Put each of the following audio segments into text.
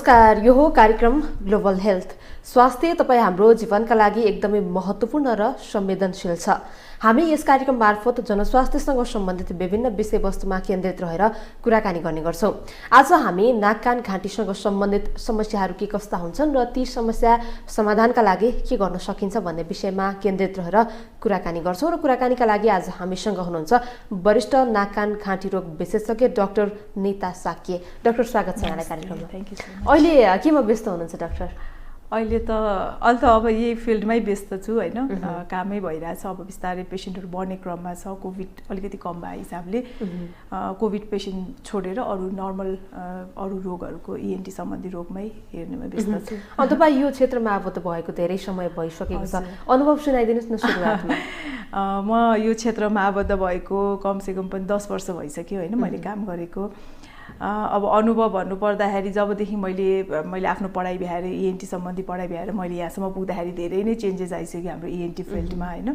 नमस्कार, यो हो कार्यक्रम ग्लोबल हेल्थ। स्वास्थ्य तपाईँ हाम्रो जीवनका लागि एकदमै महत्त्वपूर्ण र संवेदनशील छ। हामी यस कार्यक्रम मार्फत जनस्वास्थ्यसँग सम्बन्धित विभिन्न विषयवस्तुमा केन्द्रित रहेर कुराकानी गर्ने गर्छौँ। आज हामी नाक कान घाँटीसँग सम्बन्धित समस्याहरू के कस्ता हुन्छन् र ती समस्या समाधानका लागि के गर्न सकिन्छ भन्ने विषयमा केन्द्रित रहेर कुराकानी गर्छौँ। र कुराकानीका लागि आज हामीसँग हुनुहुन्छ वरिष्ठ नाक कान घाँटी रोग विशेषज्ञ डाक्टर नीता साक्य। डाक्टर, स्वागत छ यहाँलाई कार्यक्रममा। Thank you so much. अहिले केमा व्यस्त हुनुहुन्छ डाक्टर? अहिले त अब यही फिल्डमै व्यस्त छु होइन, कामै भइरहेछ। अब बिस्तारै पेसेन्टहरू बढ्ने क्रममा छ। कोभिड अलिकति कम भए हिसाबले कोभिड पेसेन्ट छोडेर अरू नर्मल अरू रोगहरूको ENT सम्बन्धी रोगमै हेर्नेमा व्यस्त छु। तपाईँ यो क्षेत्रमा आबद्ध भएको धेरै समय भइसकेको छ, अनुभव सुनाइदिनुहोस् न सुरुवातमा। म यो क्षेत्रमा आबद्ध भएको कमसेकम पनि 10 वर्ष भइसक्यो होइन, मैले काम गरेको। अब अनुभव भन्नुपर्दाखेरि जबदेखि मैले आफ्नो पढाइ भ्याएर ENT सम्बन्धी पढाइ भ्याएर मैले यहाँसम्म पुग्दाखेरि धेरै नै चेन्जेस आइसक्यो हाम्रो ENT फिल्डमा होइन।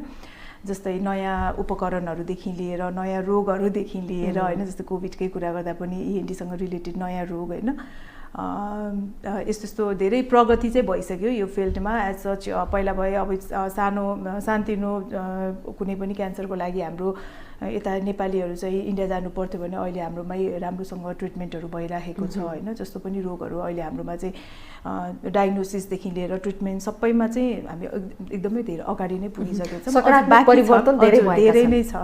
जस्तै नयाँ उपकरणहरूदेखि लिएर नयाँ रोगहरूदेखि लिएर होइन, जस्तै कोभिडकै कुरा गर्दा पनि ENTसँग रिलेटेड नयाँ रोग होइन, यस्तो धेरै प्रगति चाहिँ भइसक्यो यो फिल्डमा। एज सच पहिला भए अब सानोतिनो कुनै पनि क्यान्सरको लागि हाम्रो यता नेपालीहरू चाहिँ इन्डिया जानु पर्थ्यो भने अहिले हाम्रोमै राम्रोसँग ट्रिटमेन्टहरू भइराखेको छ होइन। जस्तो पनि रोगहरू अहिले हाम्रोमा चाहिँ डायग्नोसिसदेखि लिएर ट्रिटमेन्ट सबैमा चाहिँ हामी एकदमै धेरै अगाडि नै पुगिसकेको छ। सकारात्मक परिवर्तन धेरै नै छ।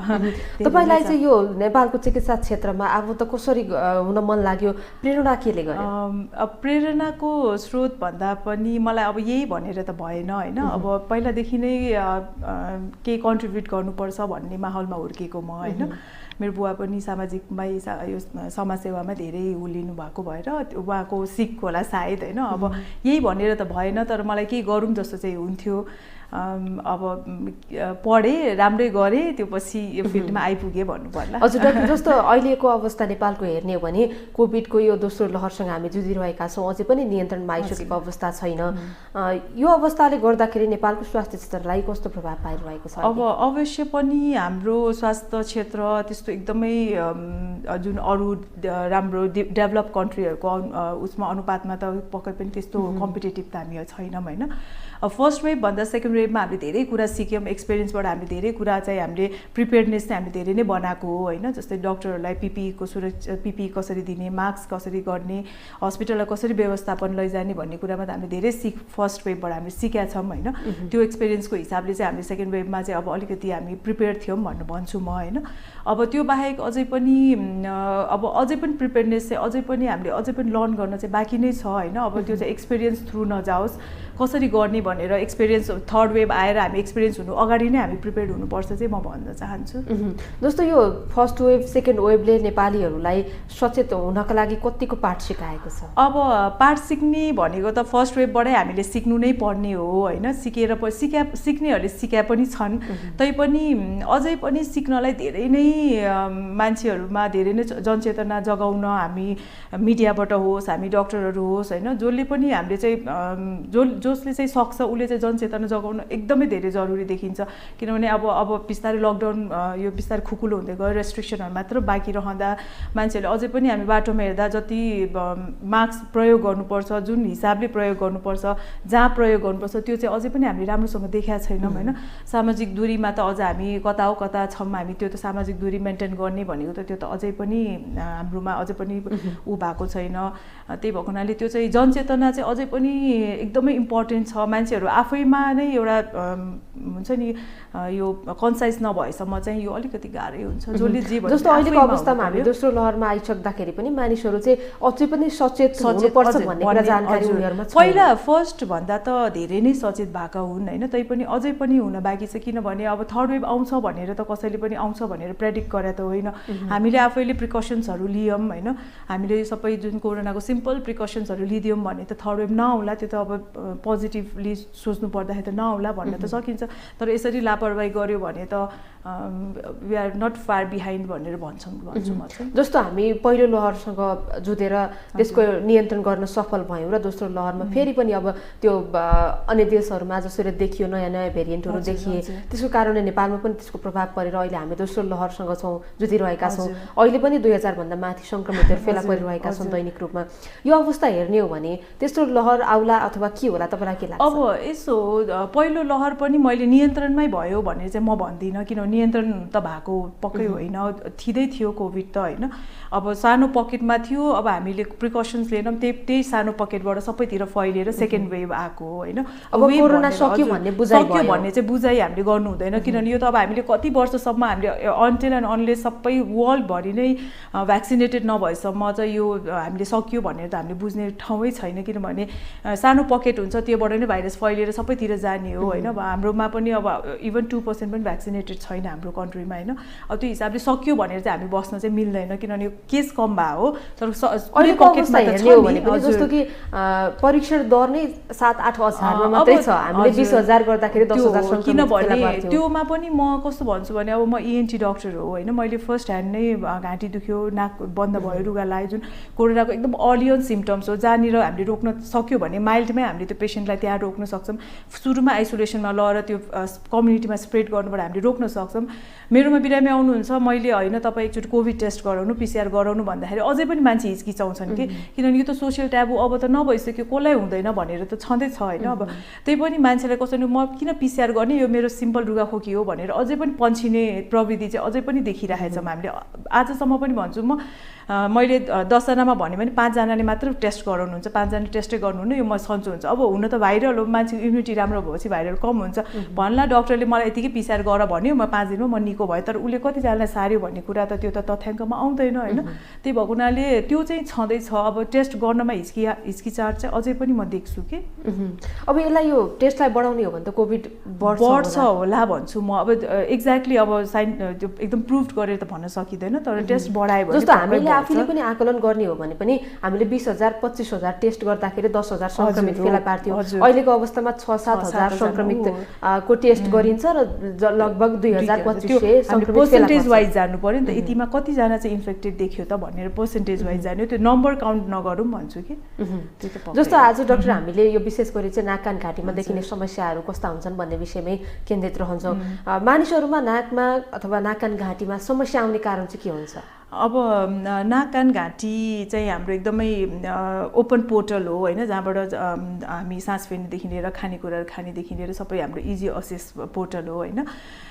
तपाईलाई चाहिँ यो नेपालको चिकित्सा क्षेत्रमा अब त कसरी हुन मन लाग्यो? प्रेरणा केले गर्यो? प्रेरणाको स्रोत भन्दा पनि मलाई अब यही भनेर त भएन होइन। अब पहिलादेखि नै केही कन्ट्रिब्युट गर्नुपर्छ भन्ने माहौलमा हुर्केको म होइन। मेरो बुवा पनि सामाजिकमै यो समाजसेवामा धेरै उलिनु भएको भएर उहाँको सिक होला सायद होइन। अब यही भनेर त भएन, तर मलाई केही गरौँ जस्तो चाहिँ हुन्थ्यो। अब पढेँ, राम्रै गरेँ, त्यो पछि यो फिल्डमा आइपुगेँ भन्नु पर्ला। हजुर डाक्टर, जस्तो अहिलेको अवस्था नेपालको हेर्ने हो भने कोभिडको यो दोस्रो लहरसँग हामी जुझिरहेका छौँ, अझै पनि नियन्त्रणमा आइसकेको अवस्था छैन। यो अवस्थाले गर्दाखेरि नेपालको स्वास्थ्य क्षेत्रलाई कस्तो प्रभाव पाइरहेको छ? अब अवश्य पनि हाम्रो स्वास्थ्य क्षेत्र त्यस्तो एकदमै जुन अरू राम्रो डेभलप कन्ट्रीहरूको उसमा अनुपातमा त पक्कै पनि त्यस्तो कम्पिटेटिभ त हामी छैनौँ होइन। फर्स्ट वेभ भन्दा सेकेन्ड वेभमा हामीले धेरै कुरा सिक्यौँ। एक्सपिरियन्सबाट हामीले धेरै कुरा चाहिँ हामीले प्रिपेयर्डनेस चाहिँ हामीले धेरै नै बनाएको हो होइन। जस्तै डक्टरहरूलाई PPE कसरी दिने, मास्क कसरी गर्ने, हस्पिटललाई कसरी व्यवस्थापन लैजाने भन्ने कुरामा त हामीले धेरै फर्स्ट वेभबाट हामीले सिकेका छौँ होइन। त्यो एक्सपिरियन्सको हिसाबले चाहिँ हामीले सेकेन्ड वेभमा चाहिँ अब अलिकति हामी प्रिपेयर थियौँ भन्छु म होइन। अब त्यो बाहेक अझै पनि प्रिपेयर्डनेस चाहिँ अझै पनि हामीले अझै पनि लर्न गर्न चाहिँ बाँकी नै छ होइन। अब त्यो चाहिँ एक्सपिरियन्स थ्रु नजाओस्, कसरी गर्ने भनेर एक्सपिरियन्स थर्ड वेभ आएर हामी एक्सपिरियन्स हुनु अगाडि नै हामी प्रिपेयर्ड हुनुपर्छ चाहिँ म भन्न चाहन्छु। जस्तो यो फर्स्ट वेभ सेकेन्ड वेभले नेपालीहरूलाई सचेत हुनका लागि कतिको पाठ सिकाएको छ? अब पाठ सिक्ने भनेको त फर्स्ट वेभबाटै हामीले सिक्नु नै पर्ने हो होइन। सिक्नेहरूले सिका पनि छन्, तैपनि अझै पनि सिक्नलाई धेरै नै मान्छेहरूमा धेरै नै जनचेतना जगाउन हामी मिडियाबाट होस्, हामी डक्टरहरू होस् होइन, जसले पनि हामीले चाहिँ जसले चाहिँ सक्छ उसले चाहिँ जनचेतना जगाउन एकदमै धेरै जरुरी देखिन्छ। किनभने अब बिस्तारै लकडाउन यो बिस्तारै खुकुलो हुँदै गयो, रेस्ट्रिक्सनहरू मात्र बाँकी रहँदा मान्छेहरूले अझै पनि हामी बाटोमा हेर्दा जति मास्क प्रयोग गर्नुपर्छ, जुन हिसाबले प्रयोग गर्नुपर्छ, जहाँ प्रयोग गर्नुपर्छ, त्यो चाहिँ अझै पनि हामीले राम्रोसँग देखाएको छैनौँ होइन। सामाजिक दूरीमा त अझ हामी कता हो कता छौँ, हामी त्यो त सामाजिक दूरी मेन्टेन गर्ने भनेको त त्यो त अझै पनि हाम्रोमा अझै पनि भएको छैन। त्यही भएको हुनाले त्यो चाहिँ जनचेतना चाहिँ अझै पनि एकदमै इम्पोर्टेन्ट छ। मान्छेहरू आफैमा नै एउटा हुन्छ नि यो कन्साइज नभएसम्म चाहिँ यो अलिकति गाह्रै हुन्छ। जसले जे भन्छ जस्तो अहिलेको अवस्थामा हामी दोस्रो लहरमा आइसक्दाखेरि पनि मानिसहरू चाहिँ अझै पनि सचेत हुनुपर्छ भन्ने कुरा जानकारी उनीहरुमा छ। पहिला फर्स्ट भन्दा त धेरै नै सचेत भएका हुन् होइन, तैपनि अझै पनि हुन बाँकी छ। किनभने अब थर्ड वेभ आउँछ भनेर त कसैले पनि आउँछ भनेर प्रेडिक्ट गरे त होइन। हामीले आफैले प्रिकसन्सहरू लियौँ होइन। हामीले सबै जुन कोरोनाको सिम्पल प्रिकसन्सहरू लिदियौँ भने त थर्ड वेभ नआउला, त्यो त अब पोजिटिभली सोच्नु पर्दाखेरि त नआउला भन्न त सकिन्छ, तर यसरी लापरवाही गर्यो भने त we are not far behind भनेर भन्छु म चाहिँ। जस्तो हामी पहिलो लहरसँग जुधेर त्यसको नियन्त्रण गर्न सफल भयौँ र दोस्रो लहरमा फेरि पनि अब त्यो अन्य देशहरूमा जसरी देखियो नयाँ नयाँ भेरिएन्टहरू देखिए, त्यसको कारणले नेपालमा पनि त्यसको प्रभाव परेर अहिले हामी दोस्रो लहरसँग छौँ, जुधिरहेका छौँ। अहिले पनि 2000 भन्दा माथि सङ्क्रमितहरू फेला परिरहेका छन् दैनिक रूपमा। यो अवस्था हेर्ने हो भने तेस्रो लहर आउला अथवा के होला, तपाईँलाई के लाग्छ? अब यसो पहिलो लहर पनि मैले नियन्त्रणमै भयो भनेर चाहिँ म भन्दिनँ, किनभने नियन्त्रण त भएको पक्कै होइन, थिँदै थियो कोभिड त होइन। अब सानो पकेटमा थियो, अब हामीले प्रिकसन्स लिएनौँ, त्यही सानो पकेटबाट सबैतिर फैलिएर सेकेन्ड वेभ आएको होइन। अब कोरोना सक्यो भन्ने चाहिँ बुझाइ हामीले गर्नु हुँदैन, किनभने यो त अब हामीले कति वर्षसम्म हामीले अन्टिल एन्ड अनलेस सबै वर्ल्डभरि नै भ्याक्सिनेटेड नभएसम्म चाहिँ यो हामीले सक्यो भनेर त हामीले बुझ्ने ठाउँै छैन, किनभने सानो पकेट हुन्छ, त्योबाट नै भाइरस फैलिएर सबैतिर जाने हो होइन। अब हाम्रोमा पनि अब इभन 2% पनि भ्याक्सिनेटेड छैन हाम्रो कन्ट्रीमा होइन। अब त्यो हिसाबले सक्यो भनेर चाहिँ हामी बस्न चाहिँ मिल्दैन, किनभने केस कम भयो हो, तर अहिले पकेटमा हेर्ने हो भने पनि जस्तो कि परीक्षण दर नै 7-8 हजारमा मात्रै छ, हामीले 20,000 गर्दाखेरि 10,000 किनभने त्योमा पनि म कस्तो भन्छु भने अब म ENT डक्टर हो होइन। मैले फर्स्ट ह्यान्ड नै घाँटी दुख्यो, नाक बन्द भयो, रुगा लाग्यो, जुन कोरोनाको एकदम अर्लियन सिम्टम्स हो, जहाँनिर हामीले रोक्न सक्यो भने माइल्डमै हामीले त्यो पेसेन्टलाई त्यहाँ रोक्न सक्छौँ। सुरुमा आइसोलेसनमा लगेर त्यो कम्युनिटीमा स्प्रेड गर्नुबाट हामीले रोक्न सक्छौँ। मेरोमा बिरामी आउनुहुन्छ, मैले होइन तपाईँ एकचोटि कोभिड टेस्ट गराउनु, PCR गराउनु भन्दाखेरि अझै पनि मान्छे हिचकिचाउँछन् कि, किनभने यो त सोसियल ट्याबु अब त नभइसक्यो, कसलाई हुँदैन भनेर त छँदैछ होइन। अब त्यही पनि मान्छेलाई कसैले म किन PCR गर्ने, यो मेरो सिम्पल रुगाखोकी हो भनेर अझै पनि पन्छिने प्रविधि चाहिँ अझै पनि देखिरहेको छौँ हामीले। आजसम्म पनि भन्छु म, मैले 10 जनामा भन्यो भने 5 जनाले मात्र टेस्ट गराउनुहुन्छ, 5 जना टेस्टै गर्नुहुन्न, यो म सन्चो हुन्छ। अब हुन त भाइरल हो, मान्छेको इम्युनिटी राम्रो भएपछि भाइरल कम हुन्छ भन्ला, डक्टरले मलाई यतिकै PCR गर भन्यो, म 5 दिनमा म निको भयो, तर उसले कतिजनालाई सार्यो भन्ने कुरा त त्यो त तथ्याङ्कमा आउँदैन होइन। त्यही भएको हुनाले त्यो चाहिँ छँदैछ। अब टेस्ट गर्नमा हिचकिचाहट चाहिँ अझै पनि म देख्छु कि। अब यसलाई यो टेस्टलाई बढाउने हो भने त कोभिड बढ्छ होला भन्छु म। अब एक्ज्याक्टली अब एकदम प्रुभ गरेर त भन्न सकिँदैन, तर टेस्ट बढायो भने जस्तो हामीले आफूले पनि आकलन गर्ने हो भने पनि हामीले 20,000 25,000 टेस्ट गर्दाखेरि 10,000 सङ्क्रमित फेला पार्थ्यो। अहिलेको अवस्थामा 6-7 हजार सङ्क्रमित को टेस्ट गरिन्छ र लगभग 2,025 सङ्क्रमित पर्सेन्टेज वाइज जानु पर्यो नि त, यतिमा कतिजना चाहिँ इन्फेक्टेड देख्यो त भनेर पर्सेन्टेज वाइज जान्यो, त्यो नम्बर काउन्ट नगरौँ भन्छु कि। जस्तो आज डाक्टर हामीले यो विशेष गरी चाहिँ नाक कान घाँटीमा देखिने समस्याहरू कस्ता हुन्छन् भन्ने विषयमै केन्द्रित रहन्छौँ। मानिसहरूमा नाकमा अथवा नाक कान घाँटीमा समस्या आउने कारण चाहिँ के हुन्छ? अब नाक कान घाँटी चाहिँ हाम्रो एकदमै ओपन पोर्टल हो होइन, जहाँबाट हामी सास फेर्नेदेखि लिएर खानेकुराहरू खानेदेखि लिएर सबै हाम्रो इजी असेस पोर्टल हो होइन।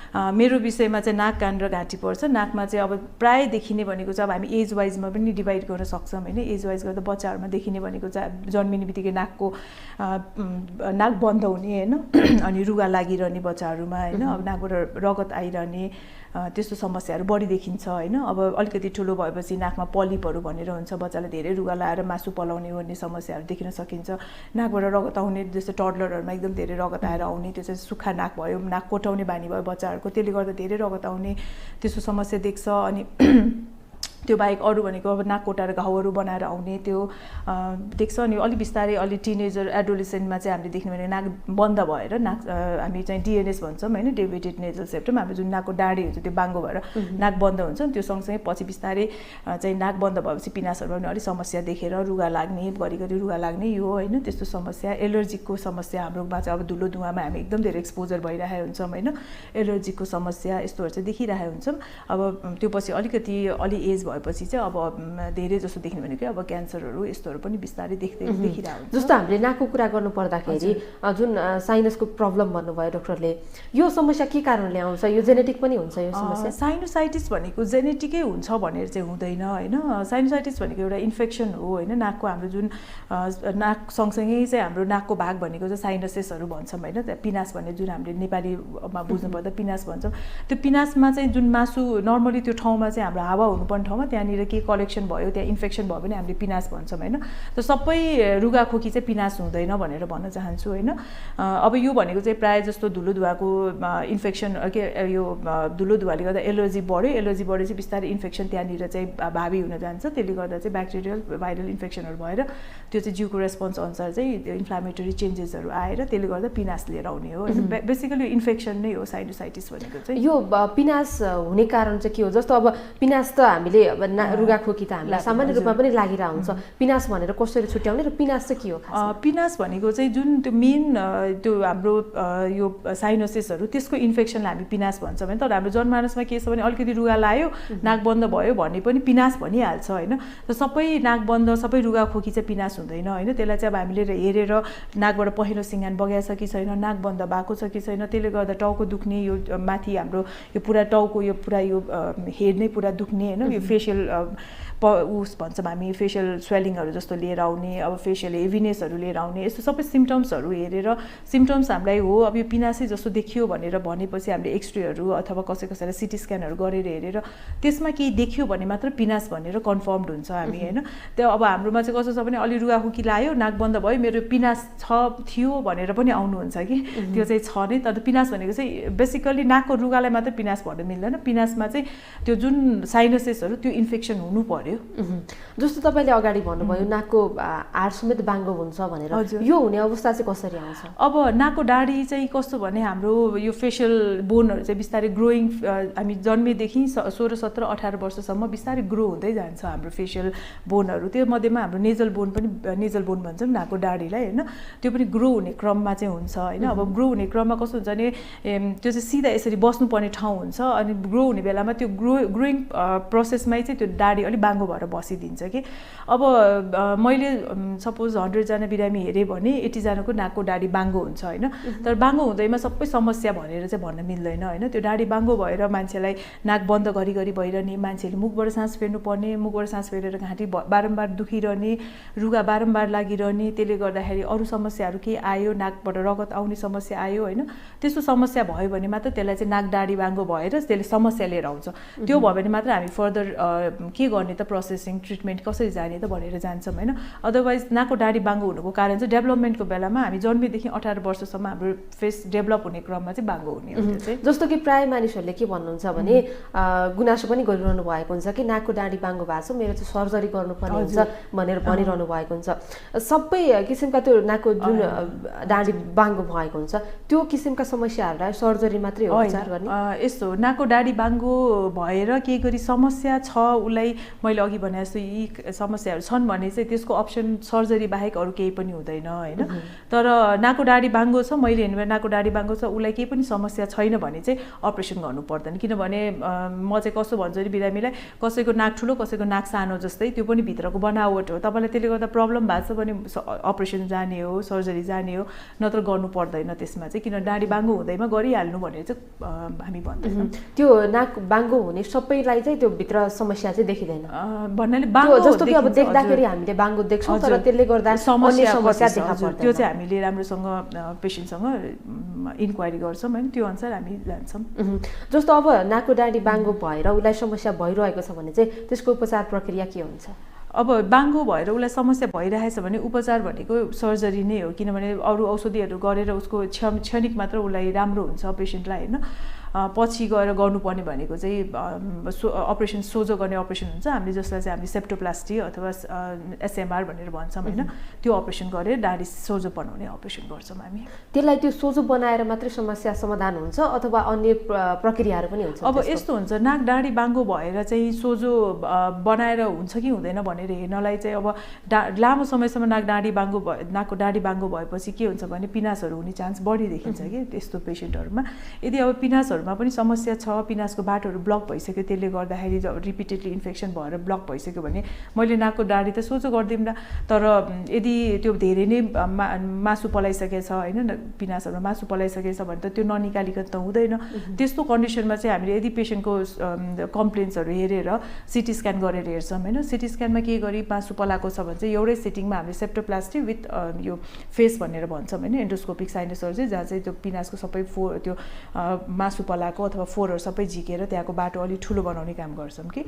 मेरो विषयमा चाहिँ नाक कान र घाँटी पर्छ। नाकमा चाहिँ अब प्राय देखिने भनेको चाहिँ अब हामी एज वाइजमा पनि डिभाइड गर्न सक्छौँ होइन। एज वाइज गर्दा बच्चाहरूमा देखिने भनेको चाहिँ जन्मिने बित्तिकै नाक बन्द हुने होइन, अनि रुगा लागिरहने बच्चाहरूमा होइन, अब नाकबाट रगत आइरहने त्यस्तो समस्याहरू बढी देखिन्छ होइन। अब अलिकति ठुलो भएपछि नाकमा पलिपहरू भनेर हुन्छ, बच्चालाई धेरै रुगा लाएर मासु पलाउने भन्ने समस्याहरू देखिन सकिन्छ। नाकबाट रगत आउने, जस्तो टडलरहरूमा एकदम धेरै रगत आएर आउने, त्यो चाहिँ सुक्खा नाक भयो, नाक कोटाउने बानी भयो बच्चाहरूको, त्यसले गर्दा धेरै रगत आउने त्यस्तो समस्या देख्छ। अनि त्यो बाहेक अरू भनेको अब नाक कोटाएर घाउहरू बनाएर आउने त्यो देख्छ। अनि अलि बिस्तारै अलि टिनेजर एडोलेसेन्टमा चाहिँ हामीले देख्ने भने नाक बन्द भएर नाक हामी चाहिँ DNS भन्छौँ होइन, डेभिटेड नेजल सेप्टम, हाम्रो जुन नाकको डाँडी हुन्छ त्यो बाङ्गो भएर नाक बन्द हुन्छ। त्यो सँगसँगै पछि बिस्तारै चाहिँ नाक बन्द भएपछि पिनासहरूमा पनि अलिक समस्या देखेर रुगा लाग्ने, घरिघरि रुगा लाग्ने यो होइन, त्यस्तो समस्या। एलर्जीको समस्या हाम्रोमा चाहिँ अब धुलो धुवामा हामी एकदम धेरै एक्सपोजर भइरहेको हुन्छौँ होइन, एलर्जीको समस्या यस्तोहरू चाहिँ देखिरहेको हुन्छौँ। अब त्यो पछि अलिकति अलि एज भएपछि चाहिँ अब धेरै जस्तो देख्ने भनेको अब क्यान्सरहरू यस्तोहरू पनि बिस्तारै देखिरहेको हुन्छ। जस्तो हामीले नाकको कुरा गर्नु पर्दाखेरि जुन साइनसको प्रब्लम भन्नुभयो डाक्टरले, यो समस्या के कारणले आउँछ? यो जेनेटिक पनि हुन्छ यो समस्या? साइनोसाइटिस भनेको जेनेटिकै हुन्छ भनेर चाहिँ हुँदैन होइन। साइनोसाइटिस भनेको एउटा इन्फेक्सन हो होइन। नाकको हाम्रो जुन नाक सँगसँगै चाहिँ हाम्रो नाकको भाग भनेको चाहिँ साइनसेसहरू भन्छौँ होइन, पिनास भन्ने जुन हामीले नेपालीमा बुझ्नुपर्दा पिनास भन्छौँ। त्यो पिनासमा चाहिँ जुन मासु नर्मली त्यो ठाउँमा चाहिँ हाम्रो हावा हुनुपर्ने ठाउँमा त्यहाँनिर के कलेक्सन भयो, त्यहाँ इन्फेक्सन भयो भने हामीले पिनास भन्छौँ होइन। त सबै रुगाखोकी चाहिँ पिनास हुँदैन भनेर भन्न चाहन्छु होइन। अब यो भनेको चाहिँ प्रायः जस्तो धुलो धुवाको इन्फेक्सन के यो धुलो धुवाले गर्दा एलर्जी बढ्यो, एलर्जी बढेपछि बिस्तारै इन्फेक्सन त्यहाँनिर चाहिँ भावी हुन जान्छ। त्यसले गर्दा चाहिँ ब्याक्टेरियल भाइरल इन्फेक्सनहरू भएर त्यो चाहिँ जिउको रेस्पोन्स अनुसार चाहिँ त्यो इन्फ्लामेटरी चेन्जेसहरू आएर त्यसले गर्दा पिनास लिएर आउने हो। बेसिकली इन्फेक्सन नै हो साइनोसाइटिस भनेको चाहिँ। यो पिनास हुने कारण चाहिँ के हो? जस्तो अब पिनास त हामीले अब रुगाखोकी त हामीलाई सामान्य रूपमा पनि लागिरहेको हुन्छ, पिनास भनेर कसरी छुट्याउने र पिनास चाहिँ के हो? पिनास भनेको चाहिँ जुन त्यो मेन त्यो हाम्रो यो साइनोसिसहरू त्यसको इन्फेक्सनलाई हामी पिनास भन्छौँ होइन। तर हाम्रो जनमानसमा के छ भने अलिकति रुगा लाग्यो, नाक बन्द भयो भने पनि पिनास भनिहाल्छ होइन। त सबै नाक बन्द, सबै रुगाखोकी चाहिँ पिनास हुँदैन होइन। त्यसलाई चाहिँ अब हामीले हेरेर नाकबाट पहेँलो सिङ्गान बगाएको छ कि छैन, नाक बन्द भएको छ कि छैन, त्यसले गर्दा टाउको दुख्ने, यो माथि हाम्रो यो पुरा टाउको यो पुरा यो हेड नै पुरा दुख्ने होइन, यो फेसियल उस भन्छौँ हामी फेसियल स्वेलिङहरू जस्तो लिएर आउने, अब फेसियल हेभिनेसहरू लिएर आउने, यस्तो सबै सिम्टम्सहरू हेरेर सिम्टम्स हामीलाई हो अब यो पिनासै जस्तो देखियो भनेर भनेपछि हामीले एक्सरेहरू अथवा कसैलाई सिटी स्क्यानहरू गरेर हेरेर त्यसमा केही देखियो भने मात्र पिनास भनेर कन्फर्मड हुन्छ हामी होइन। त्यो अब हाम्रोमा चाहिँ कस्तो छ भने अलि रुगाखोकी लाग्यो, नाक बन्द भयो, मेरो पिनास थियो भनेर पनि आउनुहुन्छ कि त्यो चाहिँ छ नै। तर पिनास भनेको चाहिँ बेसिकली नाकको रुगालाई मात्र पिनास भन्नु मिल्दैन, पिनासमा चाहिँ त्यो जुन साइनोसिसहरू त्यो इन्फेक्सन हुनु पर्यो। जस्तो तपाईँले अगाडि भन्नुभयो नाकको हाड समेत बाङ्गो हुन्छ भनेर, यो हुने अवस्था चाहिँ कसरी आउँछ? अब नाकको डाडी चाहिँ कस्तो भने हाम्रो यो फेसियल बोनहरू चाहिँ बिस्तारै ग्रोइङ, हामी जन्मेदेखि 16, 17, 18 वर्षसम्म बिस्तारै ग्रो हुँदै जान्छ हाम्रो फेसियल बोनहरू। त्यो मध्येमा हाम्रो नेजल बोन पनि, नेजल बोन भन्छौँ नाकको डाडीलाई होइन, त्यो पनि ग्रो हुने क्रममा चाहिँ हुन्छ होइन। अब ग्रो हुने क्रममा कस्तो हुन्छ भने त्यो चाहिँ सिधा यसरी बस्नुपर्ने ठाउँ हुन्छ, अनि ग्रो हुने बेलामा त्यो ग्रोइङ प्रोसेसमै चाहिँ त्यो डाडी अलिक बाङ्गो भएर बसिदिन्छ कि। अब मैले सपोज 100 जना बिरामी हेरेँ भने 80 जनाको नाकको डाडी बाङ्गो हुन्छ होइन। तर बाङ्गो हुँदैमा सबै समस्या भनेर चाहिँ भन्न मिल्दैन होइन। त्यो डाडी बाङ्गो भएर मान्छेलाई नाक बन्द घरिघरि भइरहने, मान्छेले मुखबाट सास फेर्नुपर्ने, मुखबाट सास फेरेर घाँटी बारम्बार दुखिरहने, रुगा बारम्बार लागिरहने, त्यसले गर्दाखेरि अरू समस्याहरू केही आयो, नाकबाट रगत आउने समस्या आयो होइन। त्यस्तो समस्या भयो भने मात्र त्यसलाई चाहिँ नाक डाडी बाङ्गो भएर त्यसले समस्या लिएर आउँछ। त्यो भयो भने मात्र हामी फर्दर के गर्ने त, प्रोसेसिङ ट्रिटमेन्ट कसरी जाने त भनेर जान्छौँ होइन। अदरवाइज नाकको डाडी बाङ्गो हुनुको कारण चाहिँ डेभलपमेन्टको बेलामा हामी जन्मेदेखि 18 वर्षसम्म हाम्रो फेस डेभलप हुने क्रममा चाहिँ बाङ्गो हुने हुन्छ चाहिँ। जस्तो कि प्राय मानिसहरूले के भन्नुहुन्छ भने गुनासो पनि गरिरहनु भएको हुन्छ कि नाकको डाडी बाङ्गो भएको छ, मेरो चाहिँ सर्जरी गर्नुपर्ने हुन्छ भनेर भनिरहनु भएको हुन्छ। सबै किसिमका त्यो नाकको जुन डाडी बाङ्गो भएको हुन्छ त्यो किसिमका समस्याहरूलाई सर्जरी मात्रै हो उपचार गर्ने? यस्तो नाकको डाडी बाङ्गो भएर केही गरी समस्या छ उसलाई, मैले अघि भने जस्तो यी समस्याहरू छन् भने चाहिँ त्यसको अप्सन सर्जरी बाहेक अरू केही पनि हुँदैन होइन। तर नाकको डाडी बाङ्गो छ, मैले हेर्नु नाकको डाडी बाङ्गो छ, उसलाई केही पनि समस्या छैन भने चाहिँ अपरेसन गर्नु पर्दैन। किनभने म चाहिँ कस्तो भन्छु नि बिरामीलाई, कसैको नाक ठुलो कसैको नाक सानो जस्तै त्यो पनि भित्रको बनावट हो, तपाईँलाई त्यसले गर्दा प्रब्लम भएको छ भने अपरेसन जाने हो, सर्जरी जाने हो, नत्र गर्नु पर्दैन त्यसमा चाहिँ। किन डाडी बाङ्गो हुँदैमा गरिहाल्नु भनेर चाहिँ हामी भन्दैछौँ। त्यो नाक बाङ्गो हुने सबैलाई चाहिँ त्यो भित्र समस्या चाहिँ देखिँदैन भन्नाले बाङ्गो जस्तो कि अब देख्दाखेरि हामीले बाङ्गो देख्छौँ तर त्यसले गर्दा समस्या देखा पर्दैन। त्यो चाहिँ हामीले राम्रोसँग पेसेन्टसँग इन्क्वायरी गर्छौँ होइन, त्यो अनुसार हामी जान्छौँ। जस्तो अब नाकको डाडी बाङ्गो भएर उसलाई समस्या भइरहेको छ भने चाहिँ त्यसको उपचार प्रक्रिया के हुन्छ? अब बाङ्गो भएर उसलाई समस्या भइरहेछ भने उपचार भनेको सर्जरी नै हो। किनभने अरू औषधिहरू गरेर उसको क्षणिक मात्र उसलाई राम्रो हुन्छ पेसेन्टलाई होइन। पछि गएर गर्नुपर्ने भनेको चाहिँ अपरेसन, सोझो गर्ने अपरेसन हुन्छ हामीले, जसलाई चाहिँ हामीले सेप्टोप्लास्टी अथवा एसएमआर भनेर भन्छौँ होइन। त्यो अपरेसन गरेर डाडी सोझो बनाउने अपरेसन गर्छौँ हामी। त्यसलाई त्यो सोझो बनाएर मात्रै समस्या समाधान हुन्छ अथवा अन्य प्रक्रियाहरू पनि हुन्छ? अब यस्तो हुन्छ, नाक डाडी बाङ्गो भएर चाहिँ सोझो बनाएर हुन्छ कि हुँदैन भनेर हेर्नलाई चाहिँ अब लामो समयसम्म नाकको डाडी बाङ्गो भएपछि के हुन्छ भने पिनासहरू हुने चान्स बढी देखिन्छ कि त्यस्तो पेसेन्टहरूमा। यदि अब पिनासहरूमा पनि समस्या छ, पिनासको बाटोहरू ब्लक भइसक्यो, त्यसले गर्दाखेरि रिपिटेडली इन्फेक्सन भएर ब्लक भइसक्यो भने मैले नाकको डाडी त सोझो गरिदिउँला, तर यदि त्यो धेरै नै मासु पलाइसकेछ होइन, पिनासहरूमा मासु पलाइसकेछ भने त त्यो ननिकालिकन त हुँदैन। त्यस्तो कन्डिसनमा चाहिँ हामीले यदि पेसेन्टको कम्प्लेन्ट्सहरू हेरेर सिटी स्क्यान गरेर हेर्छौँ होइन। सिटी स्क्यानमा के के गरी मासु पलाएको छ भने चाहिँ एउटै सिटिङमा हामीले सेप्टोप्लास्टी विथ यो फेस भनेर भन्छौँ होइन, एन्डोस्कोपिक साइनस सर्जरी, जहाँ चाहिँ त्यो पिनासको सबै त्यो मासु पलाएको अथवा फोरहरू सबै झिकेर त्यहाँको बाटो अलिक ठुलो बनाउने काम गर्छौँ कि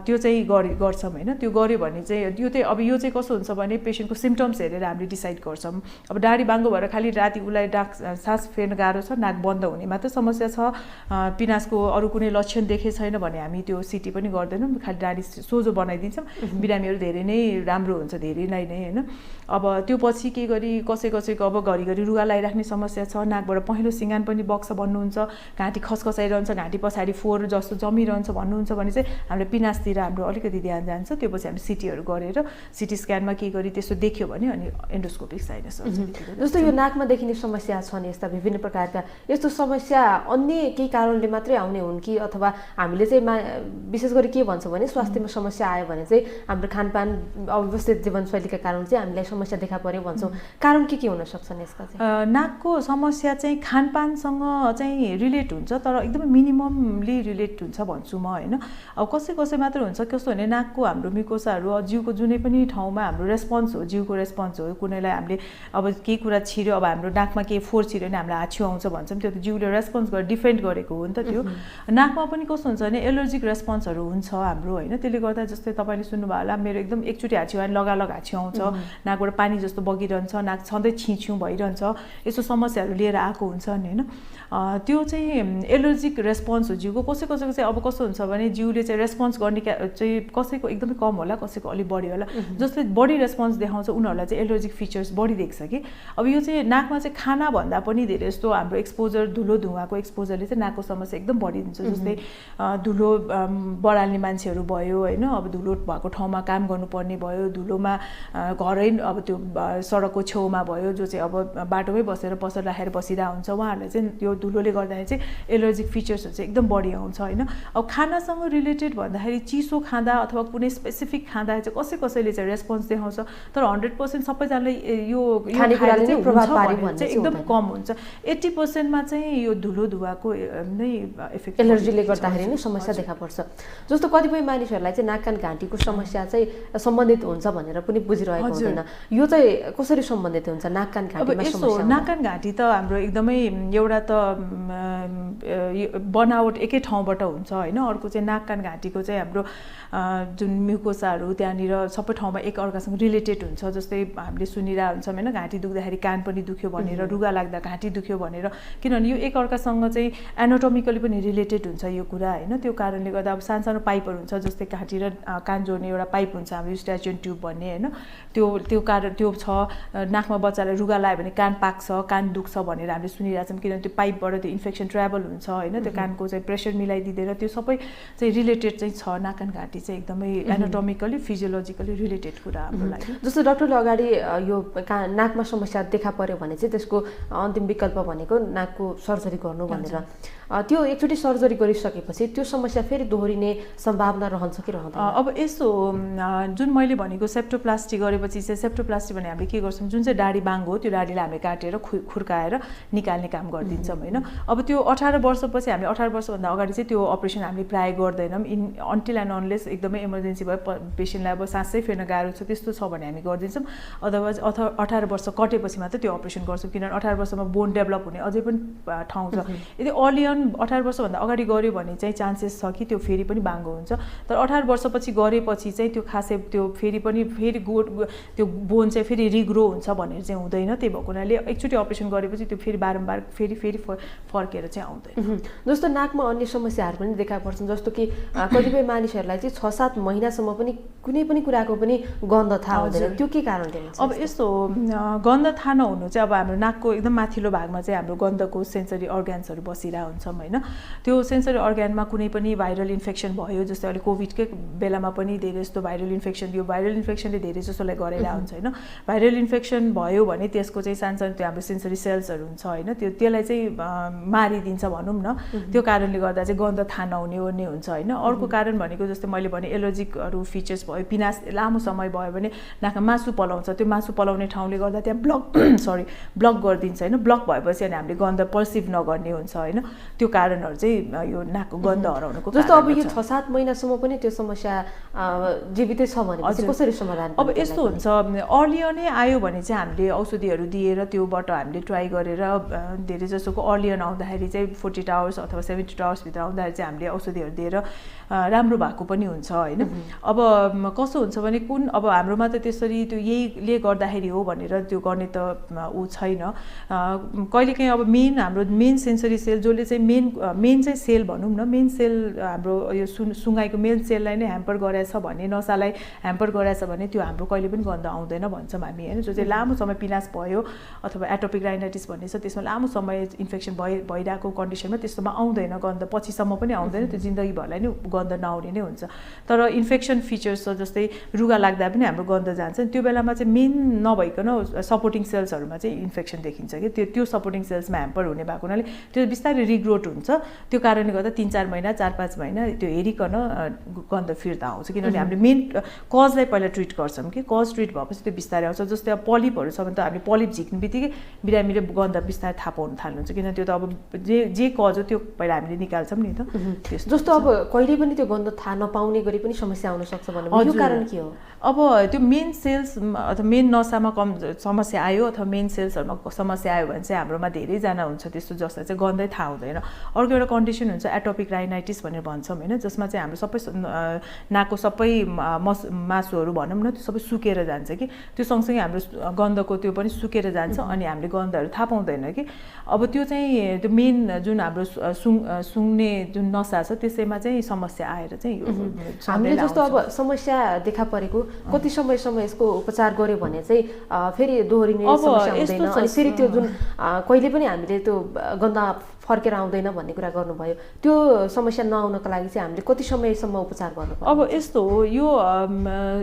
त्यो चाहिँ गर्छौँ होइन। त्यो गऱ्यो भने चाहिँ यो चाहिँ कस्तो हुन्छ भने पेसेन्टको सिम्टम्स हेरेर हामीले डिसाइड गर्छौँ। अब दाढी बाङ्गो भएर खालि राति उसलाई सास फेर्न गाह्रो छ, नाक बन्द हुने मात्रै समस्या छ, पिनासको अरू कुनै लक्षण देखे छैन भने हामी त्यो सिटी पनि गर्दैनौँ, खालि दाढी सोझो बनाइदिन्छौँ। बिरामीहरू धेरै नै राम्रो हुन्छ, धेरै नै होइन। अब त्यो पछि के गरी कसैको अब घरिघरि रुगा लगाइराख्ने समस्या छ, नाकबाट पहेँलो सिँगान पनि बग्छ भन्नुहुन्छ, घाँटी खसखसाइरहन्छ, घाँटी पछाडि फोहोर जस्तो जमिरहन्छ भन्नुहुन्छ भने चाहिँ हामीले पिनासतिर हाम्रो अलिकति ध्यान जान्छ। त्यो पछि हामी सिटीहरू गरेर सिटी स्क्यानमा के गरी त्यसो देखियो भने अनि एन्डोस्कोपिक साइनस सर्जरी। जस्तो यो नाकमा देखिने समस्या छन् यस्ता विभिन्न प्रकारका, यस्तो समस्या अन्य केही कारणले मात्रै आउने हुन् कि अथवा हामीले चाहिँ विशेष गरी के भन्छौँ भने स्वास्थ्यमा समस्या आयो भने चाहिँ हाम्रो खानपान अव्यवस्थित जीवनशैलीका कारण चाहिँ हामीलाई समस्या देखा पर्यो भन्छौँ। कारण के हुन सक्छन् यसका चाहिँ? नाकको समस्या चाहिँ खानपानसँग चाहिँ रिलेट हुन्छ, तर एकदमै मिनिममली रिलेट हुन्छ भन्छु म होइन। अब कसै मात्र हुन्छ कस्तो भने नाकको हाम्रो मिकोसाहरू जिउको जुनै पनि ठाउँमा हाम्रो रेस्पोन्स हो, जिउको रेस्पोन्स हो। कुनैलाई हामीले अब केही कुरा छिर्यो, अब हाम्रो नाकमा केही फोहोर छिर्यो भने हामीलाई हाछ्यु आउँछ भन्छौँ, त्यो त जिउले रेस्पोन्स गरेर डिफेन्ड गरेको हो नि त त्यो। नाकमा पनि कस्तो हुन्छ भने एलर्जिक रेस्पोन्सहरू हुन्छ हाम्रो होइन। त्यसले गर्दा जस्तै तपाईँले सुन्नुभयो होला, मेरो एकदम एकचोटि हाछ्यु आयो लगालग हाछ्यु आउँछ, नाकबाट पानी जस्तो बगिरहन्छ, नाक सधैँ छिछ्यु भइरहन्छ, यस्तो समस्याहरू लिएर आएको हुन्छन् होइन। त्यो चाहिँ एलर्जिक रेस्पोन्स हो जिउको। कसैको चाहिँ अब कस्तो हुन्छ भने जिउले चाहिँ रेस्पोन्स गर्ने चाहिँ कसैको एकदमै कम होला, कसैको अलिक बढी होला। जसले बढी रेस्पोन्स देखाउँछ उनीहरूलाई चाहिँ एलर्जिक फिचर्स बढी देख्छ कि। अब यो चाहिँ नाकमा चाहिँ खानाभन्दा पनि धेरै जस्तो हाम्रो एक्सपोजर, धुलो धुवाको एक्सपोजरले चाहिँ नाकको समस्या एकदम बढिदिन्छ। जस्तै धुलो बढाल्ने मान्छेहरू भयो होइन, अब धुलो भएको ठाउँमा काम गर्नुपर्ने भयो, धुलोमा घरै अब त्यो सडकको छेउमा भयो, जो चाहिँ अब बाटोमै बसेर पसल राखेर बसिरहेको हुन्छ, उहाँहरूलाई चाहिँ यो धुलोले गर्दाखेरि चाहिँ एलर्जिक फिचर्सहरू चाहिँ एकदम बढी आउँछ होइन। अब खानासँग रिलेटेड भन्दाखेरि चिसो खाँदा अथवा कुनै स्पेसिफिक खाँदा चाहिँ कसैले चाहिँ रेस्पोन्स देखाउँछ, तर 100% सबैजनाले यो खानेकुराले चाहिँ प्रभाव पार्यो भने चाहिँ एकदम कम हुन्छ। 80% मा चाहिँ यो धुलो धुवाको नै इफेक्ट, एलर्जीले गर्दाखेरि नै समस्या देखा पर्छ। जस्तो कतिपय मानिसहरूलाई चाहिँ नाक कान घाँटीको समस्या चाहिँ सम्बन्धित हुन्छ भनेर पनि बुझिरहेको हुँदैन, यो चाहिँ कसरी सम्बन्धित हुन्छ नाक कान घाँटीमा समस्या? नाक कान घाँटी त हाम्रो एकदमै एउटा त बनावट एकै ठाउँबाट हुन्छ होइन। अर्को चाहिँ नाक कान घाँटीको चाहिँ हाम्रो जुन म्युकोसाहरू त्यहाँनिर सबै ठाउँमा एक अर्कासँग रिलेटेड हुन्छ। जस्तै हामीले सुनिरहेको हुन्छौँ होइन, घाँटी दुख्दाखेरि कान पनि दुख्यो भनेर, रुगा लाग्दा घाँटी दुख्यो भनेर, किनभने यो एक अर्कासँग चाहिँ एनाटोमिकली पनि रिलेटेड हुन्छ यो कुरा होइन। त्यो कारणले गर्दा अब सानो पाइपहरू हुन्छ, जस्तै घाँटी र कान जोड्ने एउटा पाइप हुन्छ हाम्रो युस्टाचियन ट्युब भन्ने होइन, त्यो कारण त्यो छ। नाकमा बच्चालाई रुगा लाग्यो भने कान पाक्छ, कान दुख्छ भनेर हामीले सुनिरहेको छौँ, किनभने त्यो पाइपबाट त्यो इन्फेक्सन ट्राभल हुन्छ होइन, त्यो कानको चाहिँ प्रेसर मिलाइदिँदैन, त्यो सबै चाहिँ रिलेटेड चाहिँ छ। नाक कान घाँटी चाहिँ एकदमै एनाटोमिकली फिजियोलोजिकली रिलेटेड कुरा हाम्रो लागि। जस्तो डक्टरले अगाडि यो नाकमा समस्या देखा पर्यो भने चाहिँ त्यसको अन्तिम विकल्प भनेको नाकको सर्जरी गर्नु भनेर, त्यो एकचोटि सर्जरी गरिसकेपछि त्यो समस्या फेरि दोहोरिने सम्भावना रहन्छ कि रहँदैन? अब यस्तो जुन मैले भनेको सेप्टोप्लास्टी गरेपछि चाहिँ, सेप्टोप्लास्टी भने हामीले के गर्छौँ, जुन चाहिँ दाढी बाङ्गो हो त्यो दाढीलाई हामीले काटेर खुर्काएर निकाल्ने काम गरिदिन्छौँ होइन। अब त्यो 18 वर्षपछि हामीले 18 वर्षभन्दा अगाडि चाहिँ त्यो अपरेसन हामीले प्राय गर्दैनौँ, अन्टिल एन्ड अनलेस एकदमै इमर्जेन्सी भयो, पेसेन्टलाई अब सासै फेर्न गाह्रो छ त्यस्तो छ भने हामी गरिदिन्छौँ। अदरवाइज 18 वर्ष कटेपछि मात्रै त्यो अपरेसन गर्छौँ, किनभने 18 वर्षमा बोन डेभलप हुने अझै पनि ठाउँ छ। यदि अर्लियन 18 वर्षभन्दा अगाडि गऱ्यो भने चाहिँ चान्सेस छ कि त्यो फेरि पनि बाङ्गो हुन्छ, तर 18 वर्षपछि गरेपछि चाहिँ त्यो खासै त्यो फेरि त्यो बोन चाहिँ फेरि रिग्रो हुन्छ भनेर चाहिँ हुँदैन। त्यही भएको हुनाले एकचोटि अपरेसन गरेपछि त्यो फेरि बारम्बार फेरि फर्केर चाहिँ आउँदैन। जस्तो नाकमा अन्य समस्याहरू पनि देखा पर्छन्, जस्तो कि कतिपय मानिसहरूलाई चाहिँ 6-7 महिनासम्म पनि कुनै पनि कुराको पनि गन्ध थाहा हुँदैन, त्यो के कारणले हुन्छ? अब यस्तो गन्ध थाहा नहुनु चाहिँ अब हाम्रो नाकको एकदम माथिल्लो भागमा चाहिँ हाम्रो गन्धको सेन्सरी अर्ग्यान्सहरू बसिरहेको हुन्छौँ होइन। त्यो सेन्सरी अर्ग्यानमा कुनै पनि भाइरल इन्फेक्सन भयो, जस्तै अहिले कोभिडकै बेलामा पनि धेरै जस्तो भाइरल इन्फेक्सन, यो भाइरल इन्फेक्सनले धेरै जसोलाई गरेर हुन्छ होइन। भाइरल इन्फेक्सन भयो भने त्यसको चाहिँ सानो त्यो हाम्रो सेन्सरी सेल्सहरू हुन्छ होइन, त्यसलाई चाहिँ मारिदिन्छ भनौँ न। त्यो कारणले गर्दा चाहिँ गन्ध थाहा नहुने ओर्ने हुन्छ होइन। अर्को कारण भनेको जस्तै मैले भने एलर्जिकहरू फिचर्स भयो, पिनास लामो समय भयो भने नाकमा मासु पलाउँछ, त्यो मासु पलाउने ठाउँले गर्दा त्यहाँ ब्लक गरिदिन्छ होइन। ब्लक भएपछि अनि हामीले गन्ध पर्सिभ नगर्ने हुन्छ होइन। त्यो कारणहरू चाहिँ यो नाकको गन्ध हराउनुको जस्तो अब यो 6-7 महिनासम्म पनि त्यो समस्या जीवितै छ भनेपछि कसरी समाधान? अब यस्तो हुन्छ, अर्लियर नै आयो भने चाहिँ हामीले औषधिहरू दिएर त्योबाट हामीले ट्राई गरेर धेरै जसोको अर्लियर आउँदाखेरि चाहिँ 48 आवर्स अथवा 72 आवर्सभित्र आउँदाखेरि चाहिँ हामीले औषधिहरू दिएर राम्रो भएको पनि हुन्छ होइन। अब कस्तो हुन्छ भने अब हाम्रोमा त त्यसरी त्यो यहीले गर्दाखेरि हो भनेर त्यो गर्ने त ऊ छैन। कहिलेकाहीँ अब हाम्रो मेन सेन्सरी सेल जसले चाहिँ मेन चाहिँ सेल भनौँ न, मेन सेल हाम्रो यो सुँगाइको मेन सेललाई नै ह्याम्पर गरेछ भने, नसालाई ह्याम्पर गरेछ भने त्यो हाम्रो कहिले पनि गन्ध आउँदैन भन्छौँ हामी होइन। जो चाहिँ लामो समय पिनास भयो अथवा एटोपिक राइनाइटिस भन्ने छ, त्यसमा लामो समय इन्फेक्सन भइरहेको कन्डिसनमा त्यस्तोमा आउँदैन गन्ध, पछिसम्म पनि आउँदैन, त्यो जिन्दगीभरलाई नै गन्ध नआउने नै हुन्छ। तर इन्फेक्सन फिचर्स छ, जस्तै रुगा लाग्दा पनि हाम्रो गन्ध जान्छ, त्यो बेलामा चाहिँ मेन नभइकन सपोर्टिङ सेल्सहरूमा चाहिँ इन्फेक्सन देखिन्छ कि त्यो सपोर्टिङ सेल्समा ह्याम्पर हुने भएको हुनाले त्यो बिस्तारै रिग्रोथ हुन्छ। त्यो कारणले गर्दा 3-4 महिना 4-5 महिना त्यो हेरिकन गन्ध फिर्ता आउँछ, किनभने हामीले मेन कजलाई पहिला ट्रिट गर्छौँ कि कज ट्रिट भएपछि त्यो बिस्तारै आउँछ। जस्तै अब पलिपहरू छ भने त हामीले पलिप झिक्ने बित्तिकै बिरामीले गन्ध बिस्तारै थाहा पाउनु थाल्नुहुन्छ, किन त्यो त अब जे कज हो त्यो पहिला हामीले निकाल्छौँ नि त। जस्तो अब कहिले पनि त्यो गन्ध थाहा नपाउने गरी पनि समस्या आउन सक्छ भने यो कारण के हो? अब त्यो मेन सेल्स अथवा मेन नसामा समस्या आयो अथवा मेन सेल्सहरूमा समस्या आयो भने चाहिँ हाम्रोमा धेरैजना हुन्छ त्यस्तो जसलाई चाहिँ गन्धै थाहा हुँदैन। अर्को एउटा कन्डिसन हुन्छ एटोपिक राइनाइटिस भनेर भन्छौँ होइन, जसमा चाहिँ हाम्रो सबै नाकको सबै मासुहरू भनौँ न त्यो सबै सुकेर जान्छ कि, त्यो सँगसँगै हाम्रो गन्धको त्यो पनि सुकेर जान्छ अनि हामीले गन्धहरू थाहा पाउँदैन कि। अब त्यो चाहिँ त्यो मेन जुन हाम्रो सुँग्ने जुन नसा छ त्यसैमा चाहिँ समस्या आएर चाहिँ हामीले जस्तो अब समस्या देखा परेको कति समयसम्म यसको उपचार गर्यो भने चाहिँ फेरि दोहोरिने समस्या हुँदैन, अनि फेरि त्यो जुन कहिले पनि हामीले त्यो गन्ध फर्केर आउँदैन भन्ने कुरा गर्नुभयो, त्यो समस्या नआउनको लागि चाहिँ हामीले कति समयसम्म उपचार गर्नुपर्छ? अब यस्तो हो, यो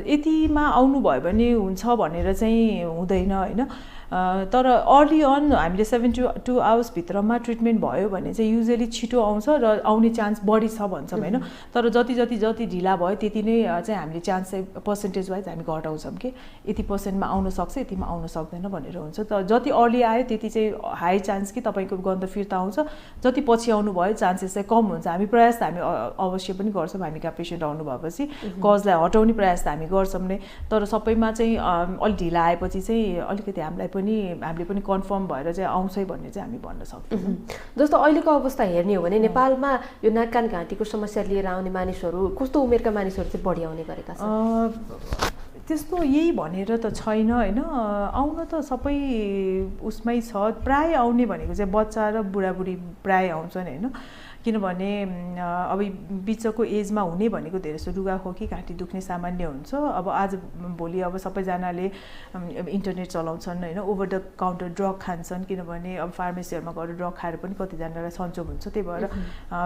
यतिमा आउनुभयो भने हुन्छ भनेर चाहिँ हुँदैन होइन। तर अर्ली अन हामीले 72 आवर्सभित्रमा ट्रिटमेन्ट भयो भने चाहिँ युजली छिटो आउँछ र आउने चान्स बढी छ भन्छौँ होइन। तर जति ढिला भयो त्यति नै चाहिँ हामीले चान्स चाहिँ पर्सेन्टेज वाइज हामी घटाउँछौँ कि यति पर्सेन्टमा आउन सक्छ यतिमा आउन सक्दैन भनेर हुन्छ। तर जति अर्ली आयो त्यति चाहिँ हाई चान्स कि तपाईँको गन्ध फिर्ता आउँछ, जति पछि आउनुभयो चान्सेस चाहिँ कम हुन्छ। हामी प्रयास त हामी अवश्य पनि गर्छौँ, हामी कहाँ पेसेन्ट आउनु भएपछि कजलाई हटाउने प्रयास त हामी गर्छौँ नै। तर सबैमा चाहिँ अलिक ढिला आएपछि चाहिँ अलिकति हामीले पनि कन्फर्म भएर चाहिँ आउँछ भन्ने चाहिँ हामी भन्न सक्छौँ। जस्तो अहिलेको अवस्था हेर्ने हो भने नेपालमा यो नाक कान घाँटीको समस्या लिएर आउने मानिसहरू कस्तो उमेरका मानिसहरू चाहिँ बढी आउने गरेका छन्? त्यस्तो यही भनेर त छैन होइन, आउन त सबै उसमै छ। प्राय आउने भनेको चाहिँ बच्चा र बुढाबुढी प्राय आउँछन् होइन, किनभने अब बिचको एजमा हुने भनेको धेरै जस्तो रुगाखोकी घाँटी दुख्ने सामान्य हुन्छ। अब आज भोलि अब सबैजनाले इन्टरनेट चलाउँछन् होइन, ओभर द काउन्टर ड्रग खान्छन्, किनभने अब फार्मेसीहरूमा गएर ड्रग खाएर पनि कतिजनालाई सन्चो हुन्छ। त्यही भएर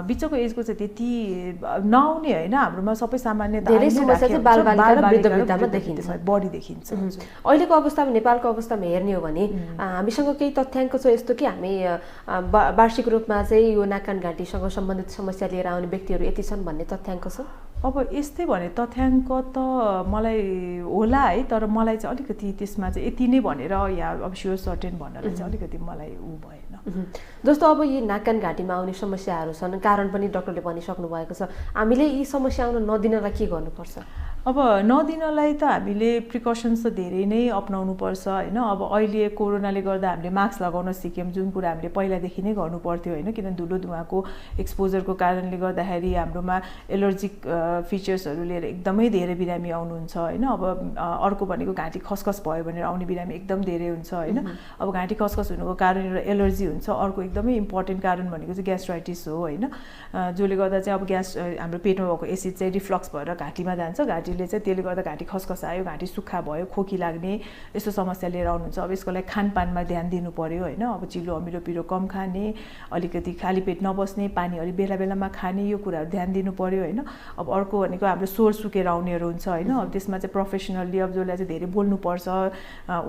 बिचको एजको चाहिँ त्यति नआउने होइन, हाम्रोमा सबै सामान्य धेरै समस्या चाहिँ बालबालिका र वृद्धवृद्धमा देखिन्छ, बढी देखिन्छ। अहिलेको अवस्थामा नेपालको अवस्थामा हेर्ने हो भने हामीसँग केही तथ्याङ्क छ यस्तो कि हामी वार्षिक रूपमा चाहिँ यो नाक कान घाँटीसँग सम्बन्धित समस्या लिएर आउने व्यक्तिहरू यति छन् भन्ने तथ्याङ्क छ? अब यस्तै भने तथ्याङ्क त मलाई होला है, तर मलाई चाहिँ अलिकति त्यसमा चाहिँ यति नै भनेर या अब स्योर सर्टेन भन्नलाई चाहिँ अलिकति मलाई ऊ भएन। जस्तो अब यी नाक कान घाँटीमा आउने समस्याहरू छन्, कारण पनि डक्टरले भनिसक्नु भएको छ, हामीले यी समस्या आउन नदिनलाई के गर्नुपर्छ? अब नदिनलाई त हामीले प्रिकसन्स त धेरै नै अपनाउनु पर्छ होइन। अब अहिले कोरोनाले गर्दा हामीले मास्क लगाउन सिक्यौँ, जुन कुरा हामीले पहिलादेखि नै गर्नु पर्थ्यो होइन, किनभने धुलो धुवाको एक्सपोजरको कारणले गर्दाखेरि हाम्रोमा एलर्जिक फिचर्सहरू लिएर एकदमै धेरै बिरामी आउनुहुन्छ होइन। अब अर्को भनेको घाँटी खसखस भयो भनेर आउने बिरामी एकदम धेरै हुन्छ होइन। अब घाँटी खसखस हुनुको कारण एउटा एलर्जी हुन्छ, अर्को एकदमै इम्पोर्टेन्ट कारण भनेको चाहिँ ग्यास्ट्राइटिस हो होइन, जसले गर्दा चाहिँ अब हाम्रो पेटमा भएको एसिड चाहिँ रिफ्लक्स भएर घाँटीमा जान्छ, घाँटीले चाहिँ त्यसले गर्दा घाँटी खसखस आयो, घाँटी सुक्खा भयो, खोकी लाग्ने यस्तो समस्या लिएर आउनुहुन्छ। अब यसको लागि खानपानमा ध्यान दिनु पर्यो होइन। अब चिलो अमिलो पिरो कम खाने, अलिकति खाली पेट नबस्ने, पानी अलि बेला बेलामा खाने, यो कुराहरू ध्यान दिनु पर्यो होइन। अब अर्को भनेको हाम्रो स्वर सुकेर आउनेहरू हुन्छ होइन, अब त्यसमा चाहिँ प्रोफेसनल्ली अब जसलाई चाहिँ धेरै बोल्नुपर्छ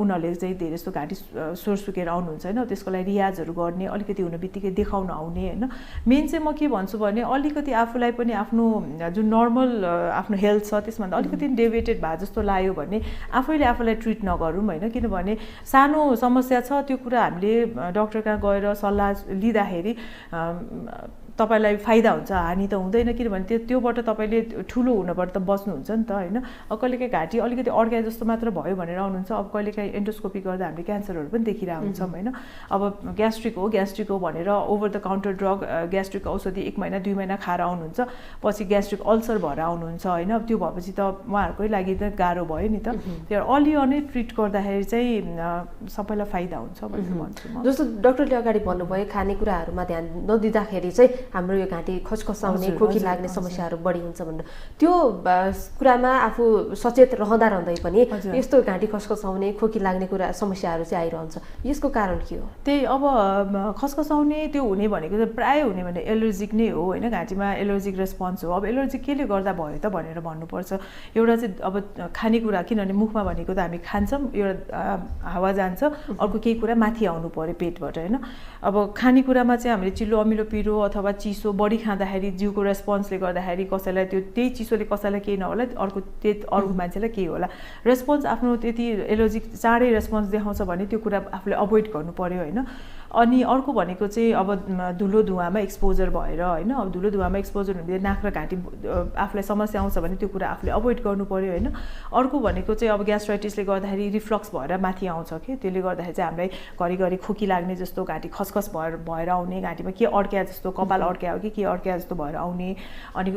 उनीहरूले चाहिँ धेरै जस्तो घाँटी स्वर सुकेर आउनुहुन्छ होइन, त्यसको लागि रियाजहरू गर्ने, अलिकति हुने बित्तिकै देखाउन आउने होइन। मेन चाहिँ म के भन्छु भने अलिकति आफूलाई पनि आफ्नो जुन नर्मल आफ्नो हेल्थ छ त्यसमा भन्दा अलिकति डेभिएटेड भए जस्तो लाग्यो भने आफैले आफूलाई ट्रिट नगरौँ होइन, किनभने सानो समस्या छ त्यो कुरा हामीले डक्टर कहाँ गएर सल्लाह लिँदाखेरि तपाईलाई फाइदा हुन्छ, हानि त हुँदैन, किनभने त्योबाट तपाईँले ठुलो हुनबाट त बस्नुहुन्छ नि त होइन। अब कहिलेकाहीँ घाँटी अलिकति अड्काए जस्तो मात्र भयो भनेर आउनुहुन्छ, अब कहिलेकाहीँ एन्डोस्कोपी गर्दा हामीले क्यान्सरहरू पनि देखिरहेको हुन्छौँ होइन। अब ग्यास्ट्रिक हो भनेर over the counter drug gastric औषधि 1 महिना 2 महिना खाएर आउनुहुन्छ, पछि ग्यास्ट्रिक अल्सर भएर आउनुहुन्छ होइन। अब त्यो भएपछि त उहाँहरूकै लागि त गाह्रो भयो नि त। त्यो अलि नै ट्रिट गर्दाखेरि चाहिँ सबैलाई फाइदा हुन्छ भनेर भन्छु म। जस्तो डक्टरले अगाडि भन्नुभयो खानेकुराहरूमा ध्यान नदिँदाखेरि चाहिँ हाम्रो यो घाँटी खसखसाउने खोकी लाग्ने समस्याहरू बढी हुन्छ भनेर, त्यो कुरामा आफू सचेत रहँदै पनि यस्तो घाँटी खसखसाउने खोकी लाग्ने कुरा समस्याहरू चाहिँ आइरहन्छ, यसको कारण के हो? त्यही अब खसखसाउने त्यो हुने भनेको चाहिँ प्रायः हुने भने एलर्जिक नै हो होइन, घाँटीमा एलर्जिक रेस्पोन्स हो। अब एलर्जिक केले गर्दा भयो त भनेर भन्नुपर्छ। एउटा चाहिँ अब खानेकुरा, किनभने मुखमा भनेको त हामी खान्छौँ, एउटा हावा जान्छ, अर्को केही कुरा माथि आउनु पर्यो पेटबाट होइन। अब खानेकुरामा चाहिँ हामीले चिल्लो अमिलो पिरो अथवा चिसो बढी खाँदाखेरि जिउको रेस्पोन्सले गर्दाखेरि कसैलाई त्यही चिसोले कसैलाई केही नहोला, अर्को मान्छेलाई केही होला। रेस्पोन्स आफ्नो त्यति एलर्जिक चाँडै रेस्पोन्स देखाउँछ भने त्यो कुरा आफूले अभोइड गर्नु पर्यो होइन। अनि अर्को भनेको चाहिँ अब धुलो धुवामा एक्सपोजर भएर होइन, अब धुलो धुवामा एक्सपोजर हुँदा नाक र घाँटी आफूलाई समस्या आउँछ भने त्यो कुरा आफूले अभोइड गर्नु पर्यो होइन। अर्को भनेको चाहिँ अब ग्यास्ट्राइटिसले गर्दाखेरि रिफ्लक्स भएर माथि आउँछ कि, त्यसले गर्दाखेरि चाहिँ हामीलाई घरिघरि खोकी लाग्ने जस्तो, घाँटी खसखस भएर आउने, घाँटीमा के अड्क्या जस्तो, कपाल अड्क्या हो कि के अड्क्या जस्तो भएर आउने, अनि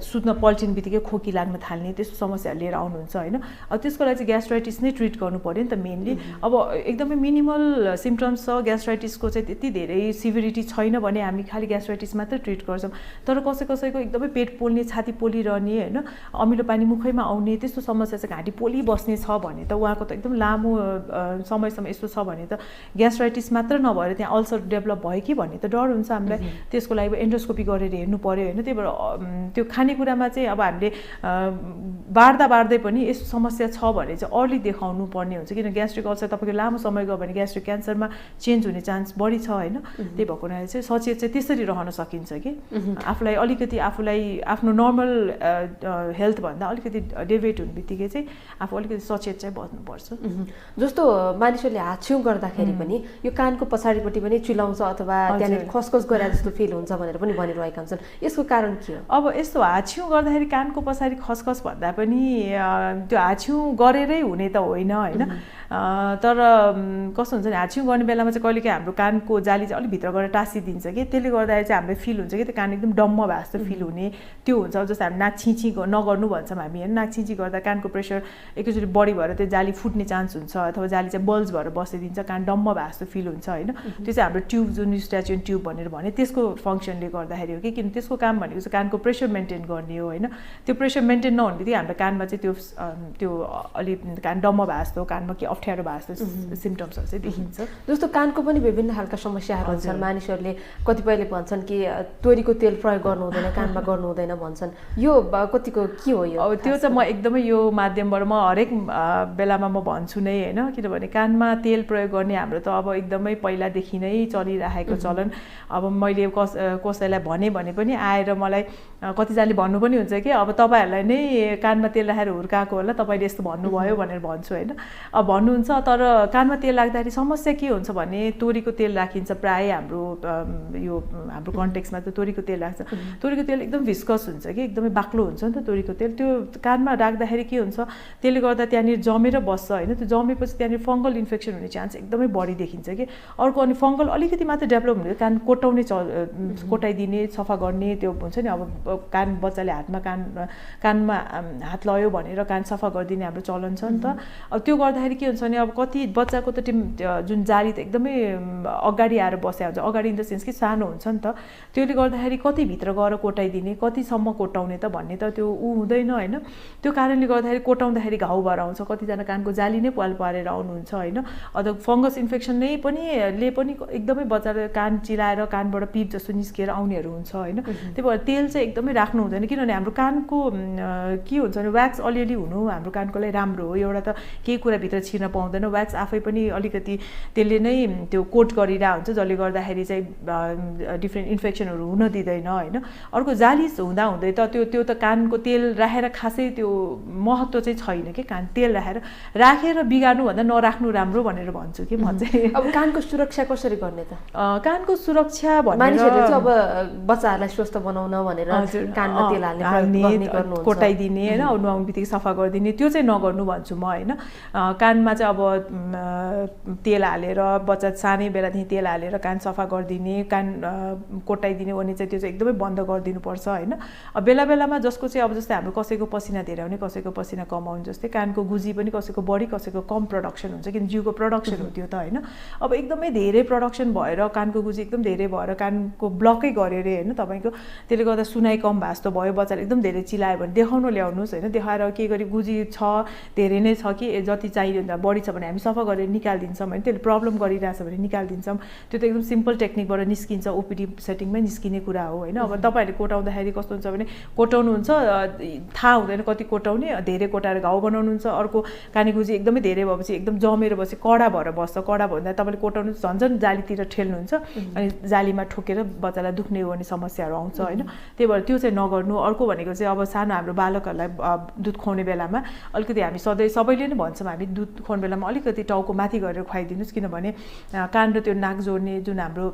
सुत्न पल्टिने बित्तिकै खोकी लाग्न थाल्ने, त्यस्तो समस्याहरू लिएर आउनुहुन्छ होइन। अब त्यसको लागि चाहिँ ग्यास्ट्राइटिस नै ट्रिट गर्नु पर्यो नि त मेनली। अब एकदमै मिनिमल सिम्पटम्स छ ग्यास्ट्राइटिस को चाहिँ त्यति धेरै सिभिरिटी छैन भने हामी खालि ग्यास्ट्राइटिस मात्र ट्रिट गर्छौँ। तर कसैको एकदमै पेट पोल्ने, छाती पोलिरहने होइन, अमिलो पानी मुखैमा आउने त्यस्तो समस्या चाहिँ घाँटी पोलिबस्ने छ भने त उहाँको त एकदम लामो समयसम्म यस्तो छ भने त ग्यास्ट्राइटिस मात्र नभएर त्यहाँ अल्सर डेभलप भयो कि भन्ने त डर हुन्छ हामीलाई। त्यसको लागि एन्डोस्कोपी गरेर हेर्नु पर्यो होइन। त्यही भएर त्यो खानेकुरामा चाहिँ अब हामीले बार्दै पनि यस्तो समस्या छ भने चाहिँ अर्ली देखाउनु पर्ने हुन्छ, किन ग्यास्ट्रिक अल्सर तपाईँको लामो समय गयो भने ग्यास्ट्रिक क्यान्सरमा चेन्ज हुने चान्स बढी छ होइन। त्यही भएको हुनाले चाहिँ सचेत चाहिँ त्यसरी रहन सकिन्छ कि आफूलाई आफ्नो नर्मल हेल्थभन्दा अलिकति डेभिएट हुने बित्तिकै चाहिँ आफू अलिकति सचेत चाहिँ बस्नुपर्छ। जस्तो मानिसहरूले हाछ्यौँ गर्दाखेरि पनि यो कानको पछाडिपट्टि पनि चिलाउँछ अथवा त्यहाँनिर खसखस गरे जस्तो फिल हुन्छ भनेर पनि भनिरहेका हुन्छन्, यसको कारण के हो? अब यस्तो हाछ्यौँ गर्दाखेरि कानको पछाडि खसखस भन्दा पनि त्यो हाछ्यौँ गरेरै हुने त होइन होइन। तर कस्तो हुन्छ भने हाछ्यौँ गर्ने बेलामा चाहिँ कहिलेकाहीँ हाम्रो कानको जाली चाहिँ अलिक भित्र गएर टाँसिदिन्छ कि, त्यसले गर्दाखेरि चाहिँ हामीलाई फिल हुन्छ कि त्यो कान एकदम डम्म भए जस्तो फिल हुने त्यो हुन्छ। अब जस्तो हामी नाक छिची नगर्नु भन्छौँ हामी होइन, नाक छिची गर्दा कानको प्रेसर एकैचोटि बढी भएर त्यो जाली फुट्ने चान्स हुन्छ अथवा जाली चाहिँ बल्ज भएर बसिदिन्छ, कान डम्म भए जस्तो फिल हुन्छ होइन। त्यो चाहिँ हाम्रो ट्युब जुन युस्टाचियन ट्युब भनेर भने त्यसको फङ्सनले गर्दाखेरि हो कि, किन त्यसको काम भनेको चाहिँ कानको प्रेसर मेन्टेन गर्ने हो होइन। त्यो प्रेसर मेन्टेन नहुने बित्तिकै हाम्रो कानमा चाहिँ त्यो अलिक कान डम्म भए जस्तो, कानमा के अप्ठ्यारो भए जस्तो सिम्टम्सहरू चाहिँ देखिन्छ। जस्तो कानको पनि विभिन्न खालका समस्याहरू हुन्छन्, मानिसहरूले कतिपयले भन्छन् कि तोरीको तेल प्रयोग गर्नु हुँदैन, कानमा गर्नु हुँदैन भन्छन्, यो कतिको के हो? यो अब त्यो चाहिँ म एकदमै यो माध्यमबाट म हरेक बेलामा म भन्छु नै होइन, किनभने कानमा तेल प्रयोग गर्ने हाम्रो त अब एकदमै पहिलादेखि नै चलिरहेको चलन। अब मैले कसैलाई भने पनि आएर मलाई कतिजनाले भन्नु पनि हुन्छ कि अब तपाईँहरूलाई नै कानमा तेल राखेर हुर्काएको होला, तपाईँले यस्तो भन्नुभयो भनेर भन्छु होइन। अब भन्नुहुन्छ, तर कानमा तेल लाग्दाखेरि समस्या के हुन्छ भने तोरीको तेल राखिन्छ प्रायः हाम्रो यो हाम्रो कन्टेक्समा त तोरीको तेल राख्छ। तोरीको तेल एकदम भिस्कस हुन्छ कि, एकदमै बाक्लो हुन्छ नि त तोरीको तेल। त्यो कानमा राख्दाखेरि के हुन्छ, त्यसले गर्दा त्यहाँनिर जमेर बस्छ होइन। त्यो जमेपछि त्यहाँनिर फङ्गल इन्फेक्सन हुने चान्स एकदमै बढी देखिन्छ कि। अर्को अनि फङ्गल अलिकति मात्र डेभलप हुने, कान कोटाइदिने, सफा गर्ने त्यो हुन्छ नि। अब कान बच्चाले कानमा हात लगायो भनेर कान सफा गरिदिने हाम्रो चलन छ नि त। अब त्यो गर्दाखेरि के हुन्छ भने अब कति बच्चाको त जुन जाली त एकदमै अगाडि आएर बस्या हुन्छ, अगाडि इन द सेन्स कि सानो हुन्छ नि त, त्यसले गर्दाखेरि कति भित्र गएर कोटाइदिने, कतिसम्म कोटाउने त भन्ने त त्यो हुँदैन होइन। त्यो कारणले गर्दाखेरि कोटाउँदाखेरि घाउ भएर आउँछ, कतिजना कानको जाली नै पाल पारेर आउनुहुन्छ होइन। अथवा फङ्गस इन्फेक्सन नै पनि एकदमै बच्चाले कान चिलाएर कानबाट पिप जस्तो निस्किएर आउनेहरू हुन्छ होइन। त्यही भएर तेल चाहिँ एकदमै राख्नु हुँदैन, किनभने हाम्रो कानको के हुन्छ भने व्याक्स अलिअलि हुनु हाम्रो कानको लागि राम्रो हो। एउटा त केही कुरा भित्र छिर्न पसिना पाउँदैन व्याक्स आफै पनि अलिकति त्यसले नै त्यो कोट गरिरहेको हुन्छ जसले गर्दाखेरि चाहिँ डिफ्रेन्ट इन्फेक्सनहरू हुन दिँदैन होइन अर्को जाली हुँदाहुँदै त त्यो त कानको तेल राखेर खासै त्यो महत्त्व चाहिँ छैन कि कान तेल राखेर बिगार्नुभन्दा नराख्नु राम्रो भनेर भन्छु कि म चाहिँ अब कानको सुरक्षा कसरी गर्ने त कानको सुरक्षा मानिसहरूले चाहिँ अब बच्चाहरूलाई स्वस्थ बनाउन भनेर कानमा तेल हाल्ने कोटाइदिने होइन नुहाउनु बित्तिकै सफा गरिदिने त्यो चाहिँ नगर्नु भन्छु म होइन कानमा चाहिँ अब तेल हालेर बच्चा सानै बेलादेखि तेल हालेर कान सफा गरिदिने कान कोटाइदिने भने चाहिँ त्यो चाहिँ एकदमै बन्द गरिदिनुपर्छ होइन अब बेला बेलामा जसको चाहिँ अब जस्तै हाम्रो कसैको पसिना धेरै आउने कसैको पसिना कम आउने जस्तै कानको गुजी पनि कसैको बढी कसैको कम प्रडक्सन हुन्छ किन जिउको प्रडक्सन हो त्यो त होइन अब एकदमै धेरै प्रडक्सन भएर कानको गुजी एकदम धेरै भएर कानको ब्लकै गऱ्यो अरे होइन तपाईँको त्यसले गर्दा सुनाइ कम भए जस्तो भयो बच्चाले एकदम धेरै चिलायो भने देखाउनु ल्याउनुहोस् होइन देखाएर के गरी गुजी छ धेरै नै छ कि जति चाहियो भन्दा बढी छ भने हामी सफा गरेर निकालिदिन्छौँ होइन त्यसले प्रब्लम गरिरहेछ भने निकालिदिन्छौँ त्यो त एकदम सिम्पल टेक्निकबाट निस्किन्छ ओपिडी सेटिङमै निस्किने कुरा हो होइन अब तपाईँहरूले कोटाउँदाखेरि कस्तो हुन्छ भने कोटाउनुहुन्छ थाहा हुँदैन कति कोटाउने धेरै कोटाएर घाउ बनाउनुहुन्छ अर्को काने गुजी एकदमै धेरै भएपछि एकदम जमेर बसी कडा भएर बस्छ कडा भन्दा तपाईँले कोटाउनु झन् जालीतिर ठेल्नुहुन्छ अनि जालीमा ठोकेर बच्चालाई दुख्ने हो भने समस्याहरू आउँछ होइन त्यही भएर त्यो चाहिँ नगर्नु अर्को भनेको चाहिँ अब सानो हाम्रो बालकहरूलाई दुध खुवाउने बेलामा अलिकति हामी सधैँ सबैले नै भन्छौँ हामी दुध खुवाउने बेलामा अलिकति टाउको माथि गरेर खुवाइदिनुहोस् किनभने कान र त्यो नाक जोड्ने जुन हाम्रो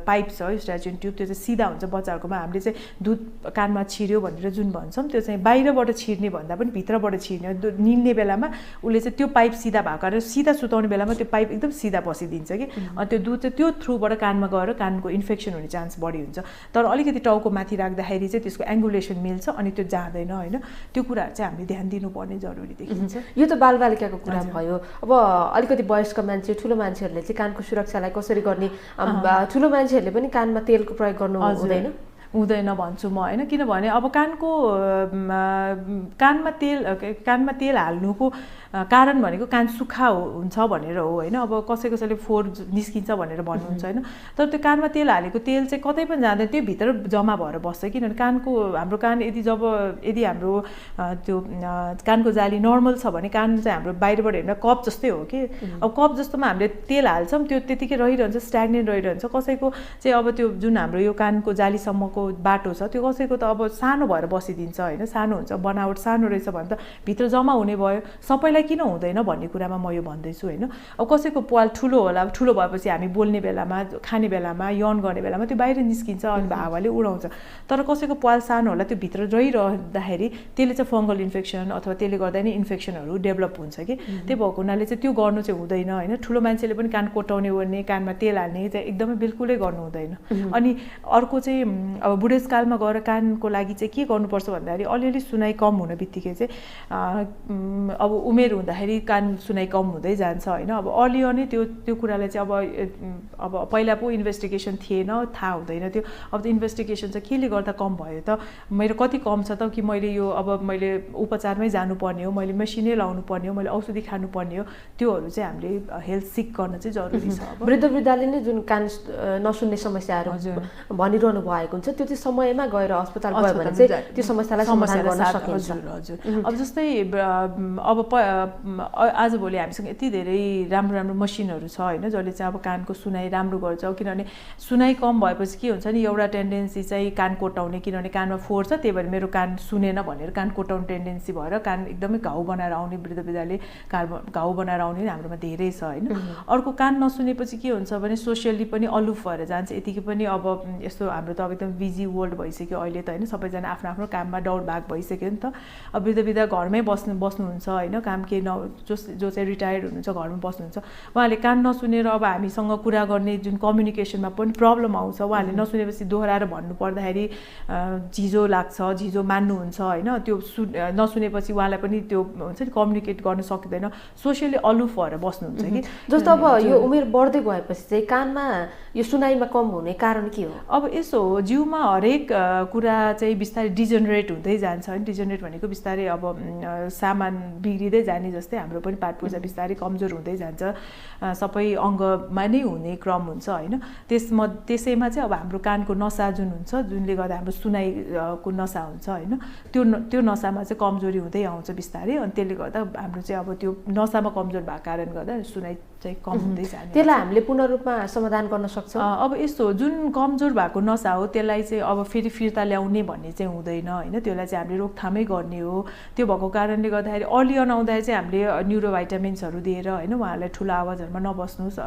पाइप छ स्ट्याचुन ट्युब त्यो चाहिँ सिधा हुन्छ बच्चाहरूकोमा हामीले चाहिँ दुध कानमा छिर्यो भनेर जुन भन्छौँ त्यो चाहिँ बाहिरबाट छिर्ने भन्दा पनि भित्रबाट छिर्ने निल्ने बेलामा उसले चाहिँ त्यो पाइप सिधा भएको कारण सिधा सुताउने बेलामा त्यो पाइप एकदम सिधा पसिदिन्छ कि अनि त्यो दुध चाहिँ त्यो थ्रुबाट कानमा गएर कानको इन्फेक्सन हुने चान्स बढी हुन्छ तर अलिकति टाउको माथि राख्दाखेरि चाहिँ त्यसको एङ्गुलेसन मिल्छ अनि त्यो जाँदैन होइन त्यो कुराहरू चाहिँ हामीले ध्यान दिनुपर्ने जरुरी देखिन्छ यो त बालबालिकाको कुरा भयो अब अलिकति वयस्क मान्छे ठुलो मान्छेहरूले चाहिँ कानको सुरक्षालाई कसरी गर्ने ठुलो मान्छेहरूले पनि कानमा तेलको प्रयोग गर्नु हुँदैन भन्छु म होइन किनभने अब कानमा तेल हाल्नुको कारण भनेको कान सुक्खा हुन्छ भनेर हो होइन अब कसैले फोहोर निस्किन्छ भनेर भन्नुहुन्छ होइन तर त्यो कानमा तेल हालेको तेल चाहिँ कतै पनि जाँदैन त्यो भित्र जम्मा भएर बस्छ किनभने हाम्रो कान यदि हाम्रो त्यो कानको जाली नर्मल छ भने कान चाहिँ हाम्रो बाहिरबाट हेर्दा कप जस्तै हो कि अब कप जस्तोमा हामीले तेल हाल्छौँ त्यो त्यतिकै रहिरहन्छ स्ट्याग्नेन्ट रहिरहन्छ कसैको चाहिँ अब त्यो जुन हाम्रो यो कानको जालीसम्मको बाटो छ त्यो कसैको त अब सानो भएर बसिदिन्छ होइन सानो हुन्छ बनावट सानो रहेछ भने त भित्र जम्मा हुने भयो सबैलाई किन हुँदैन भन्ने कुरामा म यो भन्दैछु होइन अब कसैको पाल ठुलो होला ठुलो भएपछि हामी बोल्ने बेलामा खाने बेलामा यौन गर्ने बेलामा त्यो बाहिर निस्किन्छ अनि हावाले उडाउँछ तर कसैको पाल सानो होला त्यो भित्र रहिरहँदाखेरि त्यसले चाहिँ फङ्गल इन्फेक्सन अथवा त्यसले गर्दा नै इन्फेक्सनहरू डेभलप हुन्छ कि त्यही भएको हुनाले चाहिँ त्यो गर्नु चाहिँ हुँदैन होइन ठुलो मान्छेले पनि कान कोटाउने ओर्ने कानमा तेल हाल्ने चाहिँ एकदमै बिल्कुलै गर्नु हुँदैन अनि अर्को चाहिँ अब बुढेसकालमा गएर कानको लागि चाहिँ के गर्नुपर्छ भन्दाखेरि अलिअलि सुनाइ कम हुन बित्तिकै चाहिँ अब उमेर हुँदाखेरि कान सुनाइ कम हुँदै जान्छ होइन अब अर्ली नै त्यो कुरालाई चाहिँ अब पहिला पो इन्भेस्टिगेसन थिएन थाहा हुँदैन थियो अब त इन्भेस्टिगेसन चाहिँ केले गर्दा कम भयो त मेरो कति कम छ त कि मैले मैले उपचारमै जानुपर्ने हो मैले मेसिनै लाउनु पर्ने हो मैले औषधि खानुपर्ने हो त्योहरू चाहिँ हामीले हेल्थ सिक गर्न चाहिँ जरुरी छ वृद्धवृद्धाले नै जुन कान नसुन्ने समस्याहरू भनिरहनु भएको हुन्छ त्यो चाहिँ समयमा गएर अस्पताल गयो भने चाहिँ त्यो समस्यालाई समाधान गर्न सकिन्छ हजुर अब जस्तै अब आजभोलि हामीसँग यति धेरै राम्रो मसिनहरू छ होइन जसले चाहिँ अब कानको सुनाइ राम्रो गर्छ किनभने सुनाइ कम भएपछि के हुन्छ नि एउटा टेन्डेन्सी चाहिँ कान कोटाउने किनभने कानमा फोहोर छ त्यही भएर मेरो कान सुनेन भनेर कान कोटाउने टेन्डेन्सी भएर कान एकदमै घाउ बनाएर आउने वृद्धवृद्धाले घाउ बनाएर आउने हाम्रोमा धेरै छ होइन अर्को कान नसुनेपछि के हुन्छ भने सोसियली पनि अलुफ भएर जान्छ यतिकै पनि अब यस्तो हाम्रो त अब एकदम बिजी वर्ल्ड भइसक्यो अहिले त होइन सबैजना आफ्नो काममा दौडभाग भइसक्यो नि त अब वृद्धवृद्धा घरमै बस्नुहुन्छ होइन काम केही जो चाहिँ रिटायर्ड हुनुहुन्छ घरमा बस्नुहुन्छ उहाँले कान नसुनेर अब हामीसँग कुरा गर्ने जुन कम्युनिकेसनमा पनि प्रब्लम आउँछ उहाँले नसुनेपछि दोहोऱ्याएर भन्नु पर्दाखेरि झिजो लाग्छ झिजो मान्नुहुन्छ होइन त्यो नसुनेपछि उहाँलाई पनि त्यो हुन्छ नि कम्युनिकेट गर्न सकिँदैन सोसियली अलुफ भएर बस्नुहुन्छ कि जस्तो अब यो उमेर बढ्दै गएपछि चाहिँ कानमा यो सुनाइमा कम हुने कारण के हो अब यसो हो जिउमा हरेक कुरा चाहिँ बिस्तारै डिजेनरेट हुँदै जान्छ होइन डिजेनरेट भनेको बिस्तारै अब सामान बिग्रिँदै जाने जाने जस्तै हाम्रो पनि पाट पूजा बिस्तारै कमजोर हुँदै जान्छ, सबै अङ्गमा नै हुने क्रम हुन्छ होइन। त्यसैमा चाहिँ अब हाम्रो कानको नसा जुन हुन्छ, जुनले गर्दा हाम्रो सुनाइको नसा हुन्छ होइन, त्यो नसामा चाहिँ कमजोरी हुँदै आउँछ बिस्तारै, अनि त्यसले गर्दा हाम्रो चाहिँ अब त्यो नसामा कमजोर भएको कारण गर्दा सुनाइ चाहिँ कम हुँदै जाने। त्यसलाई हामीले पूर्ण रूपमा समाधान गर्न सक्छौँ? अब यस्तो जुन कमजोर भएको नसा हो त्यसलाई चाहिँ अब फेरि फिर्ता ल्याउने भन्ने चाहिँ हुँदैन होइन, त्यसलाई चाहिँ हामीले रोकथामै गर्ने हो। त्यो भएको कारणले गर्दाखेरि अर्ली अन आउँदाखेरि चाहिँ हामीले न्युरोभाइटामिन्सहरू दिएर होइन, उहाँहरूलाई ठुलो आवाजहरूमा नबस्नुहोस्,